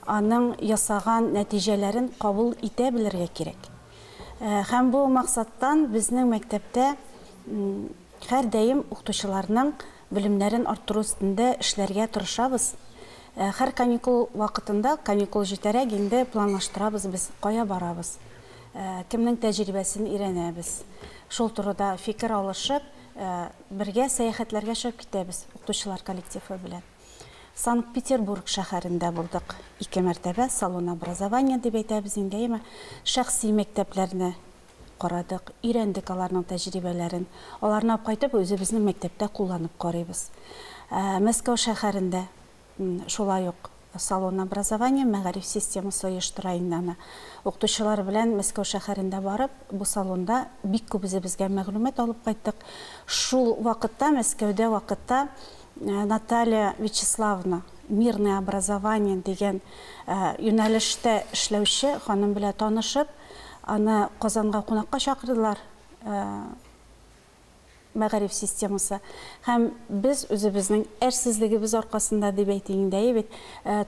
аның ясаган нәтиҗәләрен кабул итә белергә кирәк. Һәм бу максаттан безнең мәктәптә һәр даим укытучыларның белемнәрен арттыру өстендә эшләргә тырышабыз. Һәр каникул вакытында, каникул җитәрәк инде планлаштырабыз без, кая барабыз. Кемнең тәҗрибәсен өйрәнәбез. Шул турыда фикер алышып, бергә сәяхәтләргә чыгып китәбез укытучылар коллективы белән. Санкт-Петербург шәһәрендә булдык. 2 мәртәбә салон образования дип әйтәбез инде, шәхси мәктәпләрне карадык, өйрәндек аларның тәҗрибәләрен. Аларны алып кайтып үзебезнең мәктәптә кулланып карыйбыз. Мәскәү шәһәрендә шулай ук салон образования мәгариф системасы оештыра инде. Укытучылар белән Мәскәү шәһәрендә барып, бу салонда бик күп үзебезгә мәгълүмат алып кайттык. Шул вакытта Мәскәүдә Наталья Вячеславовна мирное образование дигән юнәлештә эшләүче ханым белән танышып, аны Казанга кунакка чакырдылар, мәгариф системасы. Һәм без үзебезнең әрсезлегебез аркасында дип әйтәйек,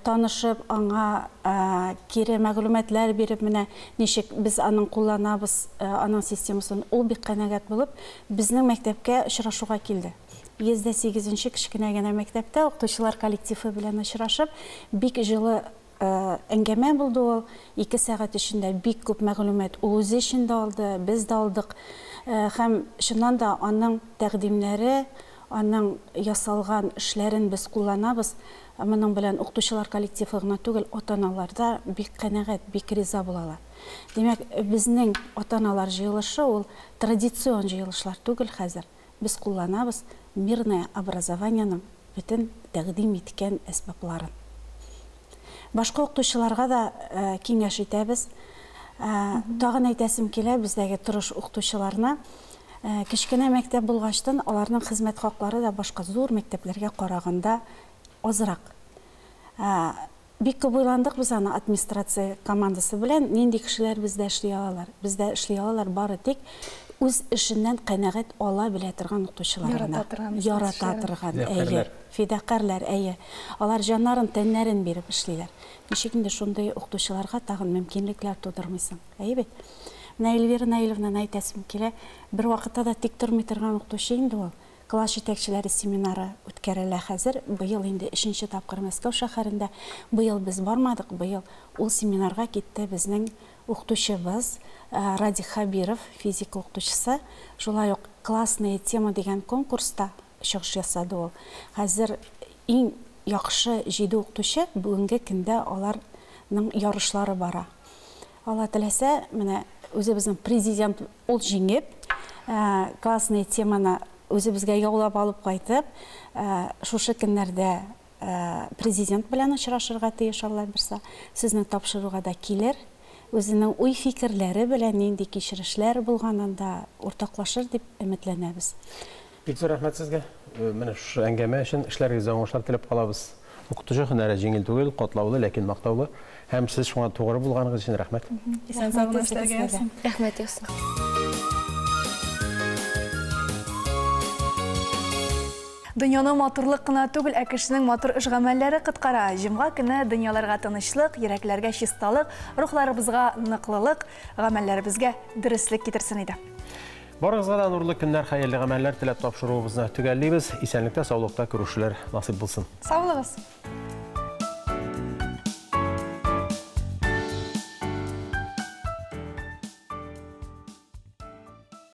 танышып, аңа кире мәгълүматлар биреп, менә ничек без аның кулланабыз, аның системасын, ул бик канәгать булып, безнең мәктәпкә очрашуга килде. 108-нче кечкенә генә мәктәптә укытучылар коллективы белән очрашып, бик җылы әңгәмә булды ул. 2 сәгать эчендә бик күп мәгълүмат ул үзе өчен дә алды, без дә алдык. Һәм шуннан да аның тәкъдимнәре, аның ясалган эшләрен без кулланабыз. Моның белән укытучылар коллективы гына түгел, ата-аналар да бик канәгать, бик риза булалар. Димәк, безнең ата-аналар җыелышы ул традицион җыелышлар түгел хәзер. Без кулланабыз мирное образованиеның бөтен тәкъдим иткән әсбапларын. Башка укытучыларга да киңәш итәбез. Тагын әйтәсем килә, бездәге тырыш укытучыларны кечкенә мәктәп булгачтан аларның хезмәт хаклары да башка зур мәктәпләргә караганда азрак. Бик күп уйландык без аны администрация командасы белән, нинди кешеләр бездә эшли алалар. Бездә эшли алалар бары тик үз эшеннән канәгать ала белә торган укытучыларына, ярата торган, фидакарлар, алар җаннарын, тәннәрен биреп эшлиләр. Ничек инде шундый укытучыларга тагын мөмкинлекләр тудырмыйсың. Бит. Менә Эльвира Наиловна әйтәсем килә, бер вакытта да тик тормый торган укытучы инде ул. Класс җитәкчеләре семинары үткәрелә хәзер. Быел инде 3нче тапкыр Мәскәү шәһәрендә. Быел без бармадык, быел ул семинарга китте безнең укытучыбыз Радик Хабиров, физика укытучысы. Шулай ук классная тема дигән конкурста чыгыш ясады ул. Хәзер иң яхшы 7 укытучы бүгенге көндә аларның ярышлары бара. Алла теләсә, менә үзебезнең президент ул җиңеп, классная теманы үзебезгә яулап алып кайтып, шушы көннәрдә президент белән очрашырга тиеш Алла берсә, сезнең тапшыруга да килер. Үзенең уй фикерләре белән нинди кичерешләр булганында уртаклашыр дип өметләнәбез. Бик зур рәхмәт сезгә. Менә шу әңгәмә өчен эшләргә уңышлар теләп калабыз. Укытучы һөнәре җиңел түгел, катлаулы, ләкин мактаулы. Һәм сез шуңа тугры булганыгыз өчен рәхмәт. Рәхмәт ясың. Дөньяның матурлык кына түгел, ә кешенең матур эш гамәлләре кыткара. Җомга көне дөньяларга тынычлык, йөрәкләргә чисталык, рухларыбызга ныклылык, гамәлләребезгә дөреслек китерсен иде. Барыгызга да нурлы көннәр, хәерле гамәлләр теләп тапшыруыбызны төгәллибез. Исәнлектә, саулыкта күрешүләр насыйп булсын. Саулыгыз.